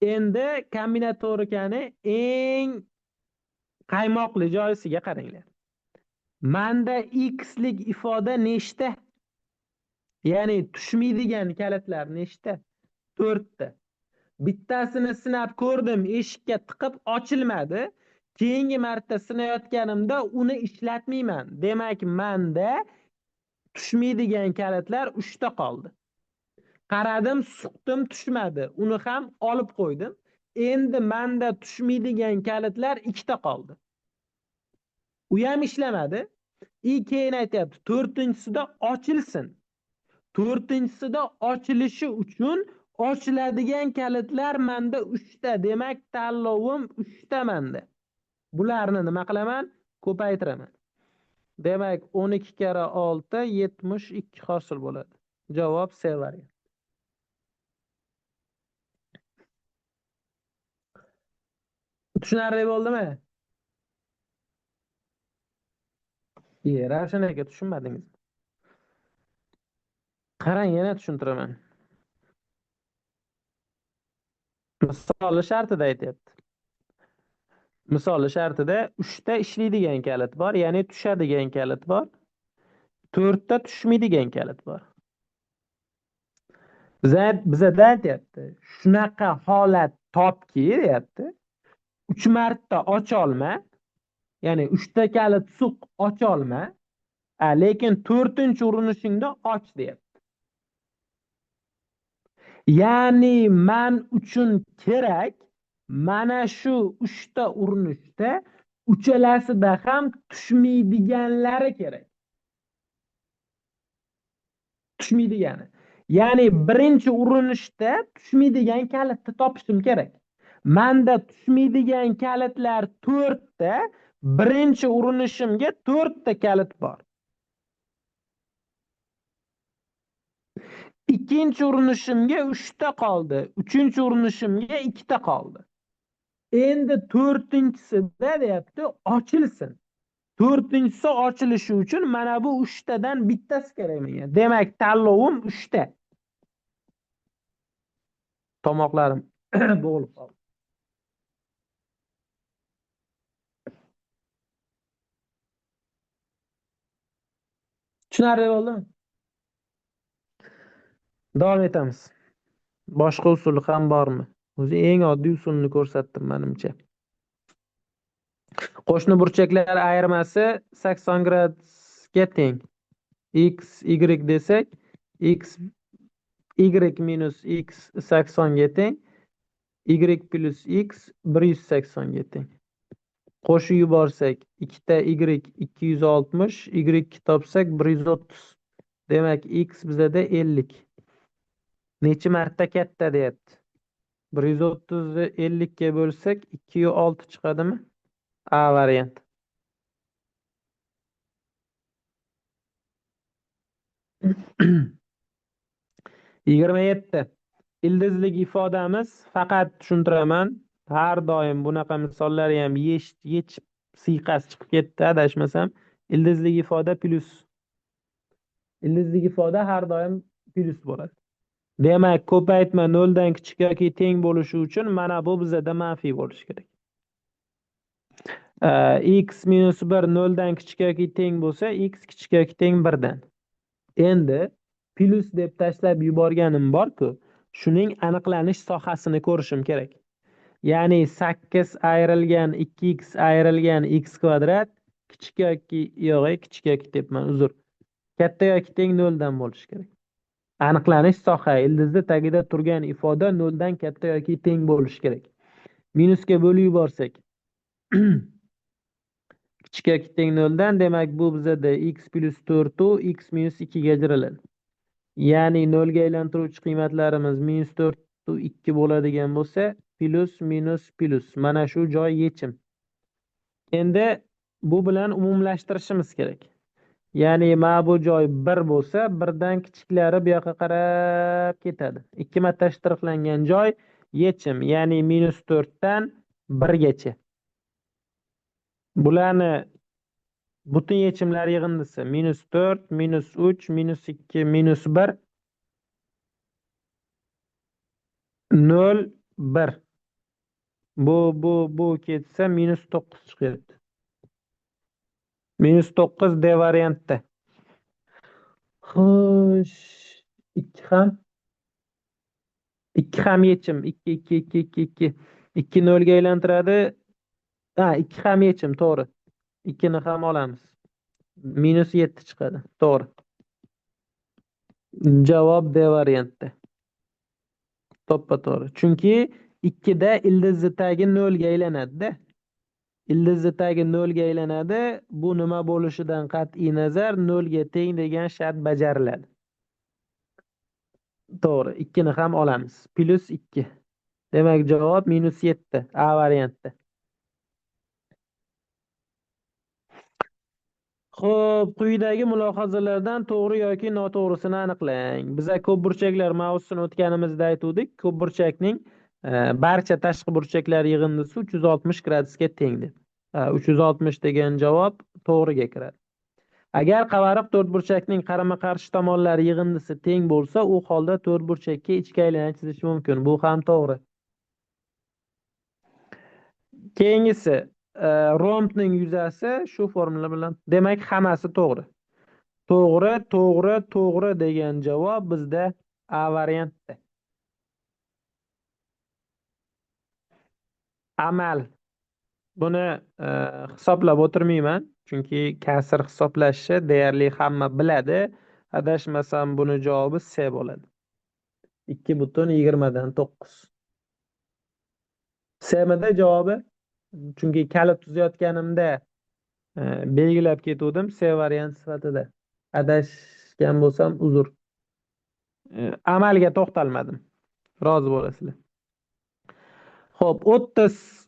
Endi kombinatorikani eng qaymoqli joyisiga qaranglar. Manda x lik ifoda nechta? Ya'ni tushmaydigan kalitlar nechta? to'rtta. Bittasini sinab ko'rdim, eshikka tiqib ochilmadi. Keyingi marta sinayotganimda uni ishlatmayman. Demak, menda tushmaydigan kalitlar 3 ta qoldi. Qaradim, suqdim, tushmadi. Uni ham olib qo'ydim. Endi menda tushmaydigan kalitlar 2 ta qoldi. U ham ishlamadi. Keyin aytyapti, to'rtinchisida ochilsin. To'rtinchisida ochilishi uchun ochiladigan kalitlar menda 3 ta. Demak, tanlovim 3 ta menda. Bularni nima qilaman? Ko'paytiraman. Demak, 12 kara 6 72 hosil bo'ladi. Javob C variant. Tushunarli bo'ldimi? Ravshan aka, tushunmadingiz. Qarang, yana tushuntiraman. Misoli shartida aytyapti. Misoli shartida 3 ta ishlaydigan kalit bor, ya'ni tushadigan kalit bor. 4 ta tushmaydigan kalit bor. Bizada aytyapti, shunaqa holat topki, deyapti. 3 marta ocholma, ya'ni 3 ta kalit suq ocholma, lekin 4-chi urinishingda och, deyapti. Ya'ni men uchun kerak mana shu 3 ta urinishda uchalasida ham tushmaydiganlari kerak. Tushmaydigani. Ya'ni birinchi urinishda tushmaydigan kalitni topishim kerak. Menda tushmaydigan kalitlar 4 ta, birinchi urinishimga 4 ta kalit bor. Ikkinchi urinishimga 3 ta qoldi. Uchinchi urinishimga 2 ta qoldi. Endi to'rtinchisida deyapti, ochilsin. To'rtinchisi ochilishi uchun mana bu 3 tadan bittasi kerak menga. Demak, tanlovim 3 ta. Tomoqlarim bo'g'ilib qoldi. Tushunarli bo'ldimi? Davom etamiz. Boshqa usuli ham bormi? O'zi eng oddiy usulni ko'rsatdim menimcha. Qo'shni burchaklar ayirmasi 80 gradusga teng. X, Y desak, X, Y minus X 80 ga teng. Y plus X 180 ga teng. Qo'shib yuborsak, 2 ta Y 260, Y topsak 130. Demak, X bizada 50. Necha marta katta deyapti? 130 ni 50 ga bo'lsak 2 6 chiqadimi? A variant. Yigirma yetti. Ildizlik ifodamiz, faqat tushuntiraman, har doim bunaqa misollar ham yechib siyqasi chiqib ketdi, adashmasam. Ildizlik ifoda plyus. Ildizlik ifoda har doim plyus bo'ladi. Demak, ko'paytma 0 dan kichik yoki teng bo'lishi uchun mana bu bizada manfiy bo'lishi kerak. X minus 1 0 dan kichik yoki teng bo'lsa, x kichik yoki teng 1 dan. Endi plyus deb tashlab yuborganim bor-ku, shuning aniqlanish sohasini ko'rishim kerak. Ya'ni 8 ayrilgan 2x ayrilgan x kvadrat kichik yoki kichik yoki debman, uzr. Katta yoki teng 0 dan bo'lishi kerak. Aniqlanish soha ildizni tagida turgan ifoda 0 dan katta yoki teng bo'lishi kerak. Minusga bo'lib yuborsak kichik yoki teng 0 dan, demak bu bizada x plus 4 u x minus 2 ga ajraladi. Ya'ni 0 ga aylantiruvchi qiymatlarimiz minus 4 u 2 bo'ladigan bo'lsa, plus minus plus. Mana shu joy yechim. Endi bu bilan umumlashtirishimiz kerak. Ya'ni mana bu joy 1 bo'lsa, 1 dan kichiklari bu yoqqa qarab ketadi. 2 marta shtrixlangan joy yechim. Ya'ni minus 4 dan 1 gacha. Bularni butun yechimlar yig'indisi minus 4, minus 3, minus 2, minus 1, 0, 1. Bu ketsa minus 9 chiqyapti. Minus 9 D variantda. Xo'sh, 2 ham Ikki ham yechim. Ikki, ikki, ikki, ikki, ikki. Ikki nolga aylantiradi. Ha, ikki ham yechim, to'g'ri. Ikkini ham olamiz. -7 chiqadi. To'g'ri. Javob D variantda. To'ppa-to'g'ri. Chunki ikkida ildizni tagi nolga aylanadi-da. Ildizni tagi nolga aylanadi. Bu nima bo'lishidan qat'iy nazar nolga teng degan shart bajariladi. To'g'ri. Ikkini ham olamiz. +2. Demak, javob -7. A variantda. Xo'p, quyidagi mulohazalardan to'g'ri yoki noto'g'risini aniqlang. Biza ko'p burchaklar mavzusini o'tganimizda aytuvdik. Ko'p burchakning barcha tashqi burchaklar yig'indisi 360 gradusga teng deb. 360 degan javob to'g'riga kiradi. Agar qavariq to'rtburchakning qarama-qarshi tomonlari yig'indisi teng bo'lsa, u holda to'rtburchakka ichki aylana chizish mumkin. Bu ham to'g'ri. Keyingisi, rombning yuzasi shu formula bilan. Demak, hammasi to'g'ri. To'g'ri, to'g'ri, to'g'ri degan javob bizda A variantda. Amal. Buni hisoblab o'tirmayman, chunki kasr hisoblashni deyarli hamma biladi. Adashmasam buni javobi C bo'ladi. 2,20 dan 9. Cmda javobi, chunki kalit tuzayotganimda belgilab ketuvdim C variant sifatida. Adashgan bo'lsam uzr. Amalga to'xtalmadim. Rozi bo'lasizlar. Xo'p, 30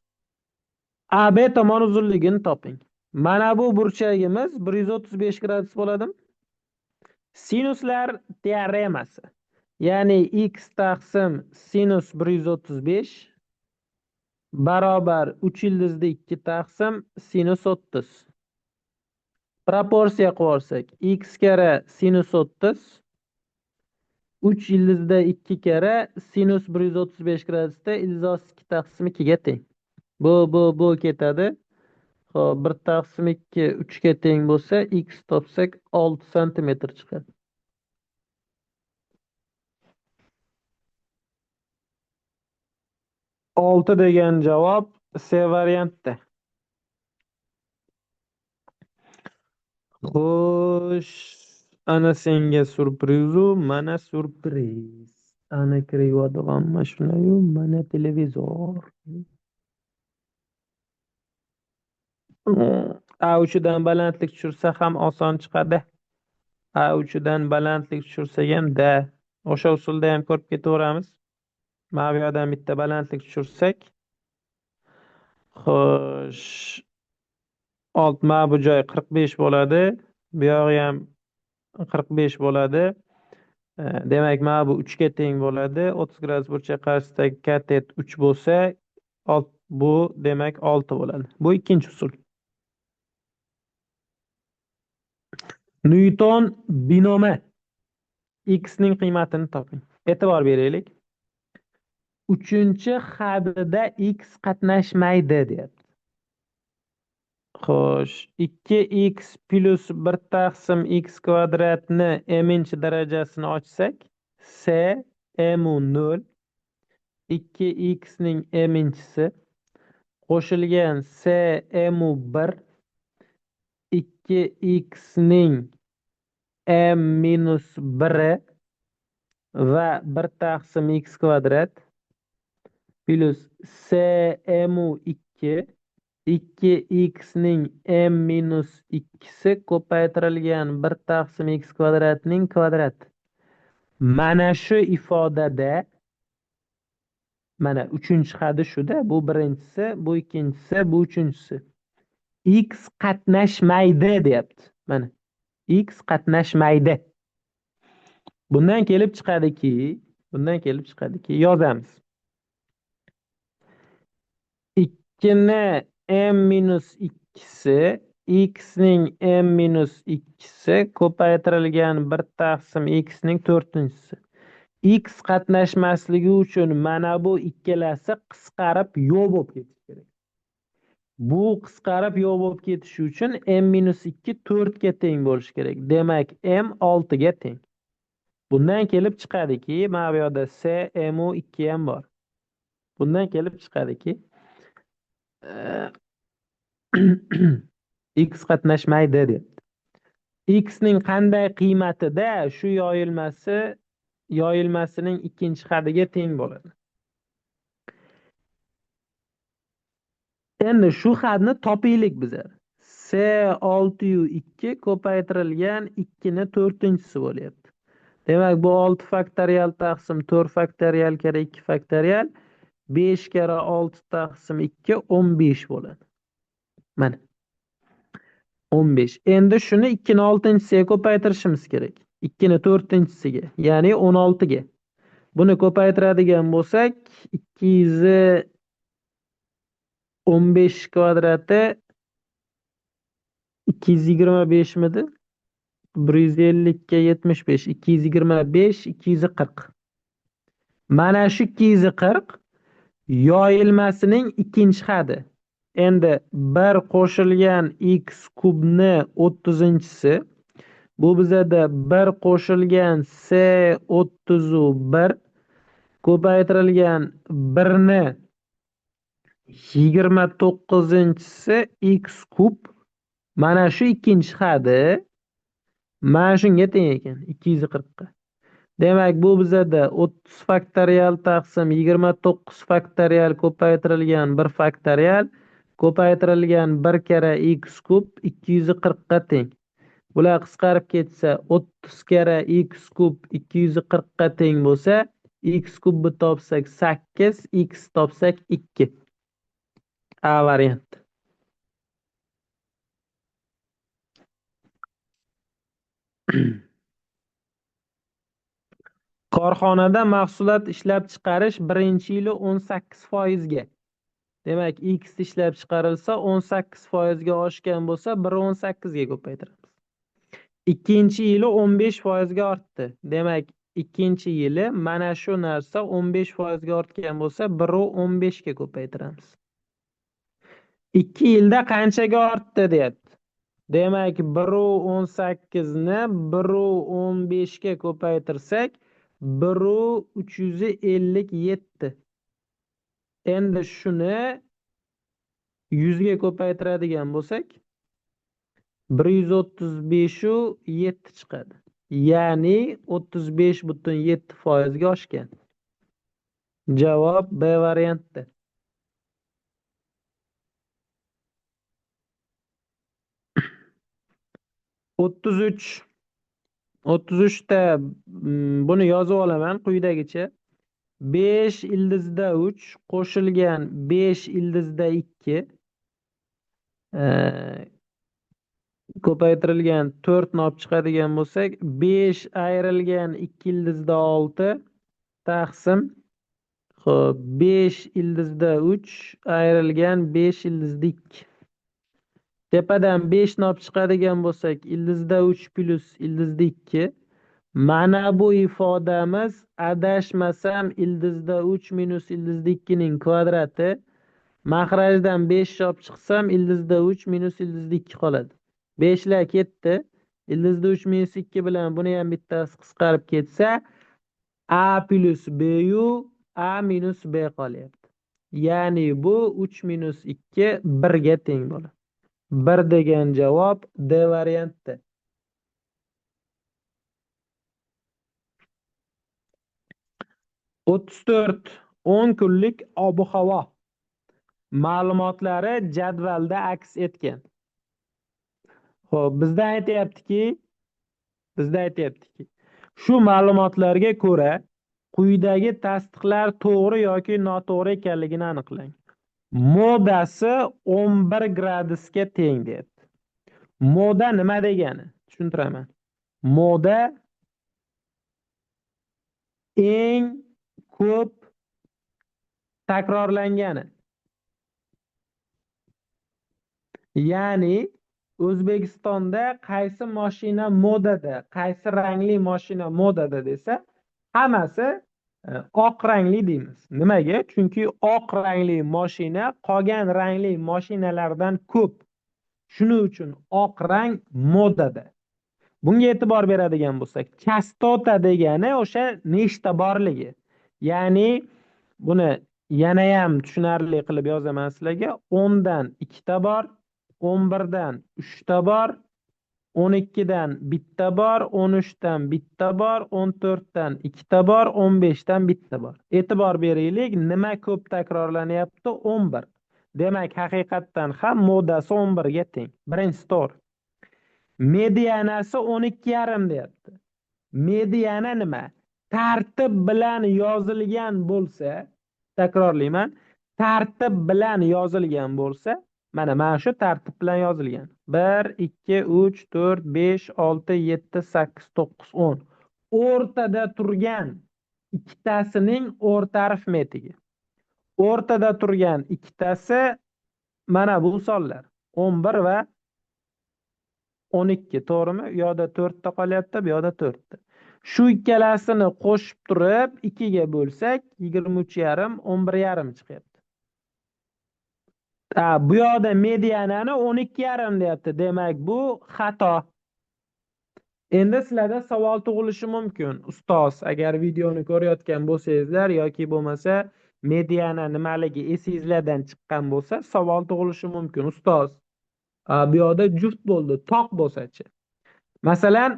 AB tomon uzunligini toping. Mana bu burchagimiz 135 gradus bo'ladimi? Sinuslar teoremasi. Ya'ni x taqsim sinus 135 barobar 3 ildizli 2 taqsim sinus 30. Proporsiya qilib olsak, x kara sinus 30 3 ildizda 2 kara sinus 135 gradusda ildiz 2 taqsim 2 ga teng. Bu ketadi. Xo'p, 1 taqsim 2 3 ga teng bo'lsa, x topsak 6 santimetr chiqadi. 6 degan javob C variantda. Xo'sh, ana senga surprizu, mana surpriz. Ana kirayotgan mashinayu, mana televizor. A uchidan balandlik tushirsa ham oson chiqadi. A uchidan balandlik tushirsak ham da. O'sha usulda ham ko'rib ketaveramiz. Mana bu yerdan bitta balandlik tushirsak. Xo'sh, mana bu joy 45 bo'ladi. Bu yog'i ham 45 bo'ladi. Demak, mana bu 3 ga teng bo'ladi. 30 gradus burchak qarshisidagi katet 3 bo'lsa, bu demak 6 bo'ladi. Bu ikkinchi usul. Newton binomi x ning qiymatini toping. E'tibor beraylik. 3-chi hadida x qatnashmaydi deyapti. Xo'sh, 2x plus 1 taqsim x kvadratni m-inchi darajasini ochsak, c m-u 0, 2x ning m-inchisi qo'shilgan c m-u 1, 2x ning m minus 1 va 1 taqsim x kvadrat plus c m-u 2, 2x ning m minus 2si ko'paytirilgan 1 taqsim x kvadratning kvadrati. Mana shu ifodada, mana 3-chi hadi shuda, bu birinchisi, bu ikkinchisi, bu uchinchisi. X qatnashmaydi deyapti. Mana x qatnashmaydi. Bundan kelib chiqadiki, yozamiz. 2 ni m minus 2si, x ning m minus 2si ko'paytirilgan 1 taqsim x ning 4-si. X qatnashmasligi uchun mana bu ikkalasi qisqarib yo'q bo'lib ketishi kerak. Bu qisqarib yo'q bo'lib ketishi uchun m minus 2 4 ga teng bo'lishi kerak. Demak, m 6 ga teng. Bundan kelib chiqadiki, mana bu yoqda CMO2 ham bor. Bundan kelib chiqadiki, e, X qatnashmaydi deb. X ning qanday qiymatida shu yoyilmasining ikkinchi hadiga teng bo'ladi. Endi shu hadni topaylik bizlar. C6U2 ko'paytirilgan 2 ni to'rtinchisi bo'lyapti. Demak, bu 6 faktorial taqsim 4 faktorial kara 2 faktorial 5 kara 6 taqsim 2 15 bo'ladi. Mana 15. Endi shuni 2 ni 6-siga ko'paytirishimiz kerak. 2 ni 4-siga, ya'ni 16 ga. Buni ko'paytiradigan bo'lsak, 215 kvadrati 225 midi? 150 ga 75, 225, 240. Mana shu 240 yoyilmasining ikkinchi hadi. Endi 1 qo'shilgan x kubni 30-si. Bu bizada 1 qo'shilgan c 31 ko'paytirilgan 1 ni 29-si x kub. Mana shu ikkinchi hadi mana shunga teng ekan, 240 ga. Demak, bu bizada 30 faktorial taqsim 29 faktorial ko'paytirilgan 1 faktorial ko'paytirilgan 1 kara x kub 240 ga teng. Bular qisqarib ketsa 30 kara x kub 240 ga teng bo'lsa, x kubni topsak 8, x topsak 2. A variant. Korxonada mahsulot ishlab chiqarish birinchi yili 18%ga. Demak, x ishlab chiqarilsa 18%ga oshgan bo'lsa, 1.18 ga ko'paytiramiz. Ikkinchi yili 15%ga ortdi. Demak, ikkinchi yili mana shu narsa 15%ga ortgan bo'lsa, 1.15 ga ko'paytiramiz. 2 yilda qanchaga ortdi deyapti. Demak, 1.18 ni 1.15 ga ko'paytirsak, 1.357. Endi shuni 100 ga ko'paytiradigan bo'lsak, 135.7 chiqadi. Ya'ni 35.7% ga oshgan. Javob B varianti. 33. 33 ta buni yozib olaman quyidagicha. 5 ildizda 3 qo'shilgan 5 ildizda 2 ko'paytirilgan 4 ni olib chiqadigan bo'lsak, 5 ayrilgan 2 ildizda 6 taqsim 5 ildizda 3 ayrilgan 5 ildizda 2. Tepadan 5 ni olib chiqadigan bo'lsak, ildizda 3 plus ildizda 2. Mana bu ifodamiz adashmasam ildizda 3 minus ildizda 2 ning kvadrati. Mahrajdan 5 olib chiqsam ildizda 3 minus ildizda 2 qoladi. 5 lar ketdi. Ildizda 3 minus 2 bilan buni ham bittasi qisqarib ketsa, a plus b yu a minus b qolyapti. Ya'ni bu 3 minus 2 1 ga teng bo'ladi. 1 degan javob D varianti. 34. 10 kunlik ob-havo ma'lumotlari jadvalda aks etgan. Xo'p, bizda aytayaptiki, shu ma'lumotlarga ko'ra quyidagi tasdiqlar to'g'ri yoki noto'g'ri ekanligini aniqlang. Modasi 11 gradusga teng deyapti. Moda nima degani? Tushuntiraman. Moda eng ko'p takrorlangani. Ya'ni O'zbekistonda qaysi mashina modada, qaysi rangli mashina modada desa, hammasi oq rangli deymiz. Nimaga? Chunki oq rangli mashina qolgan rangli mashinalardan ko'p. Shuning uchun oq rang modada. Bunga e'tibor beradigan bo'lsak, chastota degani o'sha nechta borligi. Ya'ni buni yanayam tushunarli qilib yozaman sizlarga. 10 dan ikkita bor, 11 dan 3ta bor, 12 dan bitta bor, 13 dan bitta bor, 14 dan ikkita bor, 15 dan bitta bor. E'tibor beraylik, nima ko'p takrorlanyapti? 11. Demak, haqiqatdan ham modasi 11 ga teng. Birinchisi to'g'ri. Medianasi 12,5 deyapti. Mediana nima? Tartib bilan yozilgan bo'lsa, takrorlayman, tartib bilan yozilgan bo'lsa, mana shu tartib bilan yozilgan. 1, 2, 3, 4, 5, 6, 7, 8, 9, 10. O'rtada turgan ikkitasining o'rta arifmetigi. O'rtada turgan ikkitasi mana bu sonlar. 11 va 12, to'g'rimi? U yoqda 4 ta qolyapti, bu yoqda 4 ta. Shu ikkalasini qo'shib turib 2 ga bo'lsak, 23,5, 11,5 chiqyapti. Bu yoqda medianani 12,5 deyapti. Demak, bu xato. Endi sizlarda savol tug'ilishi mumkin. Ustoz, agar videoni ko'rayotgan bo'lsangizlar yoki bo'lmasa mediana nimaligi esingizlardan chiqqan bo'lsa, savol tug'ilishi mumkin. Ustoz, bu yoqda juft bo'ldi, toq bo'lsa-chi? Masalan,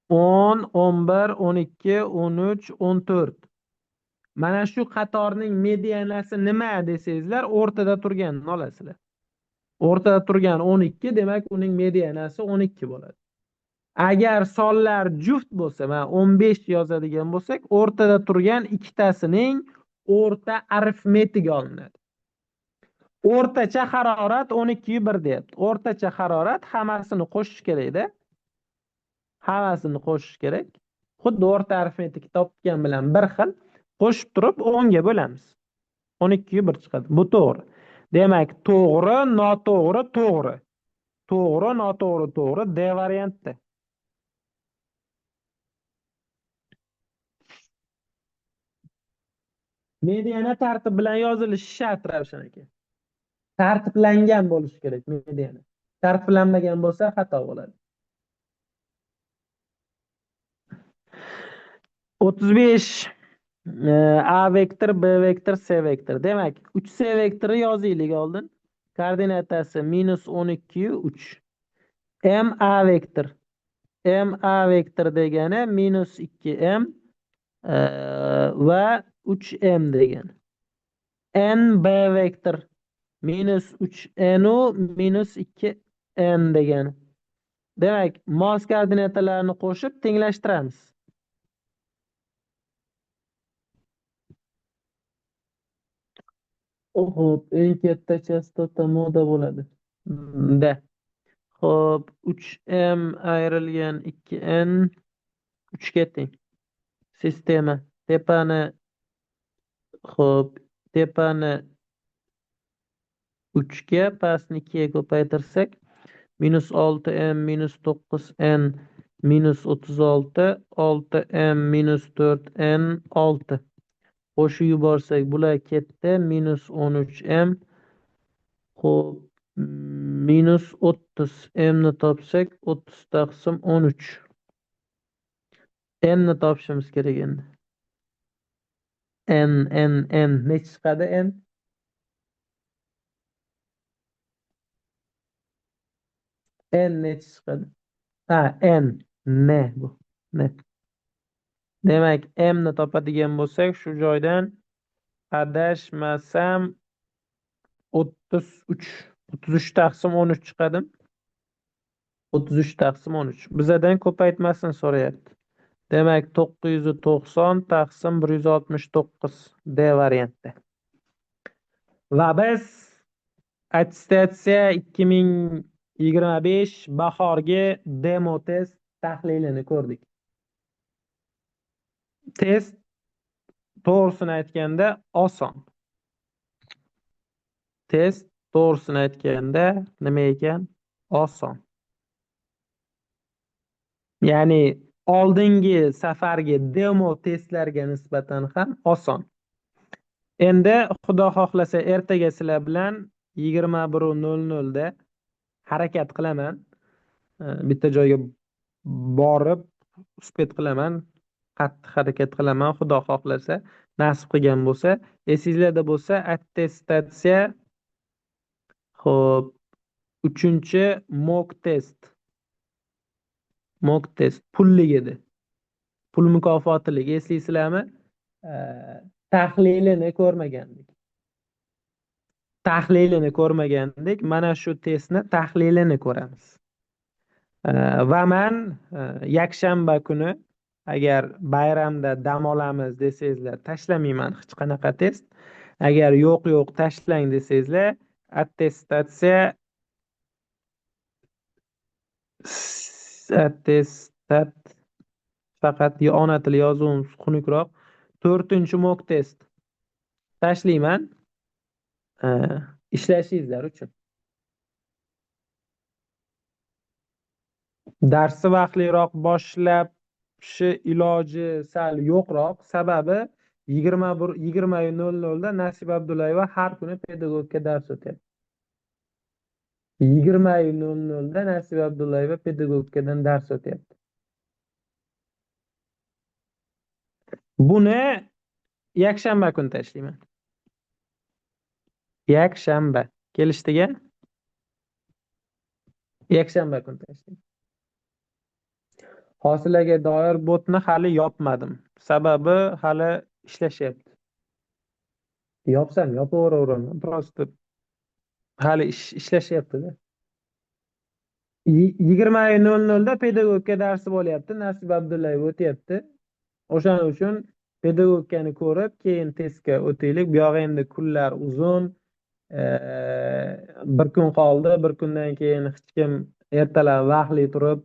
10, 11, 12, 13, 14. Mana shu qatorning medianasi nima desangizlar, o'rtada turganini olasizlar. O'rtada turgan 12, demak uning medianasi 12 bo'ladi. Agar sonlar juft bo'lsa, mana 15 yozadigan bo'lsak, o'rtada turgan ikkitasining o'rta arifmetigi olinadi. O'rtacha harorat 12,1 deyapti. O'rtacha harorat hammasini qo'shish kerak-da. Hammasini qo'shish kerak. Xuddi o'rta arifmetik topgan bilan bir xil qo'shib turib 10 ga bo'lamiz. 12,1 chiqadi. Bu to'g'ri. Demak, to'g'ri, noto'g'ri, to'g'ri. To'g'ri, noto'g'ri, to'g'ri D variantda. Mediana tartib bilan yozilishi shart, Ravshan aka. Tartiblangan bo'lishi kerak mediana. Tartiblanmagan bo'lsa xato bo'ladi. 35 A vektor, B vektor, C vektor. Demak, 3C vektori yozaylik oldin. Koordinatasi -12, 3. M A vektor. M A vektor degani -2m va 3m degani. N B vektor -3n u -2n degani. Demak, mos koordinatalarni qo'shib tenglashtiramiz. Xo'p, eng katta chastota moda bo'ladi. Da. Xo'p, 3m ayrilgan 2n 3 ga teng. Sistema tepani 3 ga, pastni 2 ga ko'paytirsak -6m -9n -36, 6m -4n 6. Qo'shib yuborsak bular ketdi, -13m. Xo'p, -30 m ni topsak 30 taqsim 13. N ni topishimiz kerak endi. N necha chiqadi n? N necha chiqadi? N bu. N. Demak, m ni topadigan bo'lsak, shu joydan adashmasam 33 taqsim 13 chiqadi. 33 taqsim 13. Bizadan ko'paytmasini so'rayapti. Demak, 990 taqsim 169 D variantda. Va biz attestatsiya 2025 bahorgi demo test tahlilini ko'rdik. Test to'g'risini aytganda oson. Test to'g'risini aytganda nima ekan? Oson. Ya'ni oldingi safargi demo testlarga nisbatan ham oson. Endi xudo xohlasa ertaga sizlar bilan 21:00 da harakat qilaman. Bitta joyga borib uspet qilaman, qattiq harakat qilaman, xudo xohlasa, nasib qilgan bo'lsa. Esinglarda bo'lsa, attestatsiya, ho'p, uchinchi mock test pullik edi. Pul mukofotlik, eslaysizlarmi? Tahlilini ko'rmagandik. Mana shu testni tahlilini ko'ramiz. Va men yakshanba kuni, agar bayramda dam olamiz desangizlar, tashlamayman hech qanaqa test. Agar yo'q tashlang desangizlar, attestatsiya attestat faqat ona tili yozuvimiz xunukroq. 4-mock test tashlayman ishlashingizlar uchun. Darsni vaqtliroq boshlashi iloji sal yo'qroq, sababi 20:00 da Nasiba Abdullayeva har kuni pedagogika dars o'tyapti. 20:00 da Nasiba Abdullayeva pedagogikadan dars o'tyapti. Buni yakshanba kuni tashlayman. Yakshanba. Kelishdiki? Yakshanba kuni tashlayman. Hosilaga doir botni hali yopmadim. Sababi hali ishlashyapti. Yopsam yopaveraveraman. Просто hali ishlashyapti-da. 20:00 da pedagogika darsi bo'lyapti. Nasiba Abdullayeva o'tyapti. O'shaning uchun pedagogikani ko'rib, keyin testga o'taylik. Bu yoq endi kunlar uzun. Bir kun qoldi. Bir kundan keyin hech kim ertalab vaqtli turib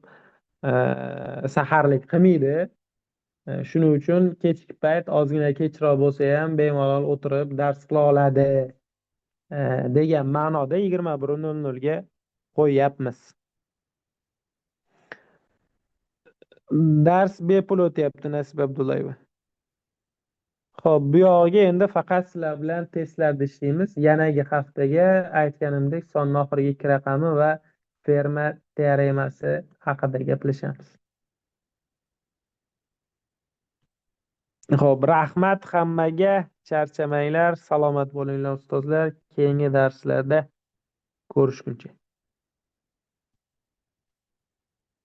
saharlik qilmaydi. Shuning uchun kechki payt ozgina kechroq bo'lsa ham bemalol o'tirib dars qila oladi degan ma'noda 21:00 ga qo'yyapmiz. Dars bepul o'tyapti Nasiba Abdullayeva. Xo'p, bu yog'iga endi faqat sizlar bilan testlarda ishlaymiz. Yanagi haftaga aytganimdek sonning oxirgi 2 raqami va Fermat teoremasi haqida gaplashamiz. Xo'p, rahmat hammaga. Charchamanglar, salomat bo'linglar ustozlar. Keyingi darslarda ko'rishguncha.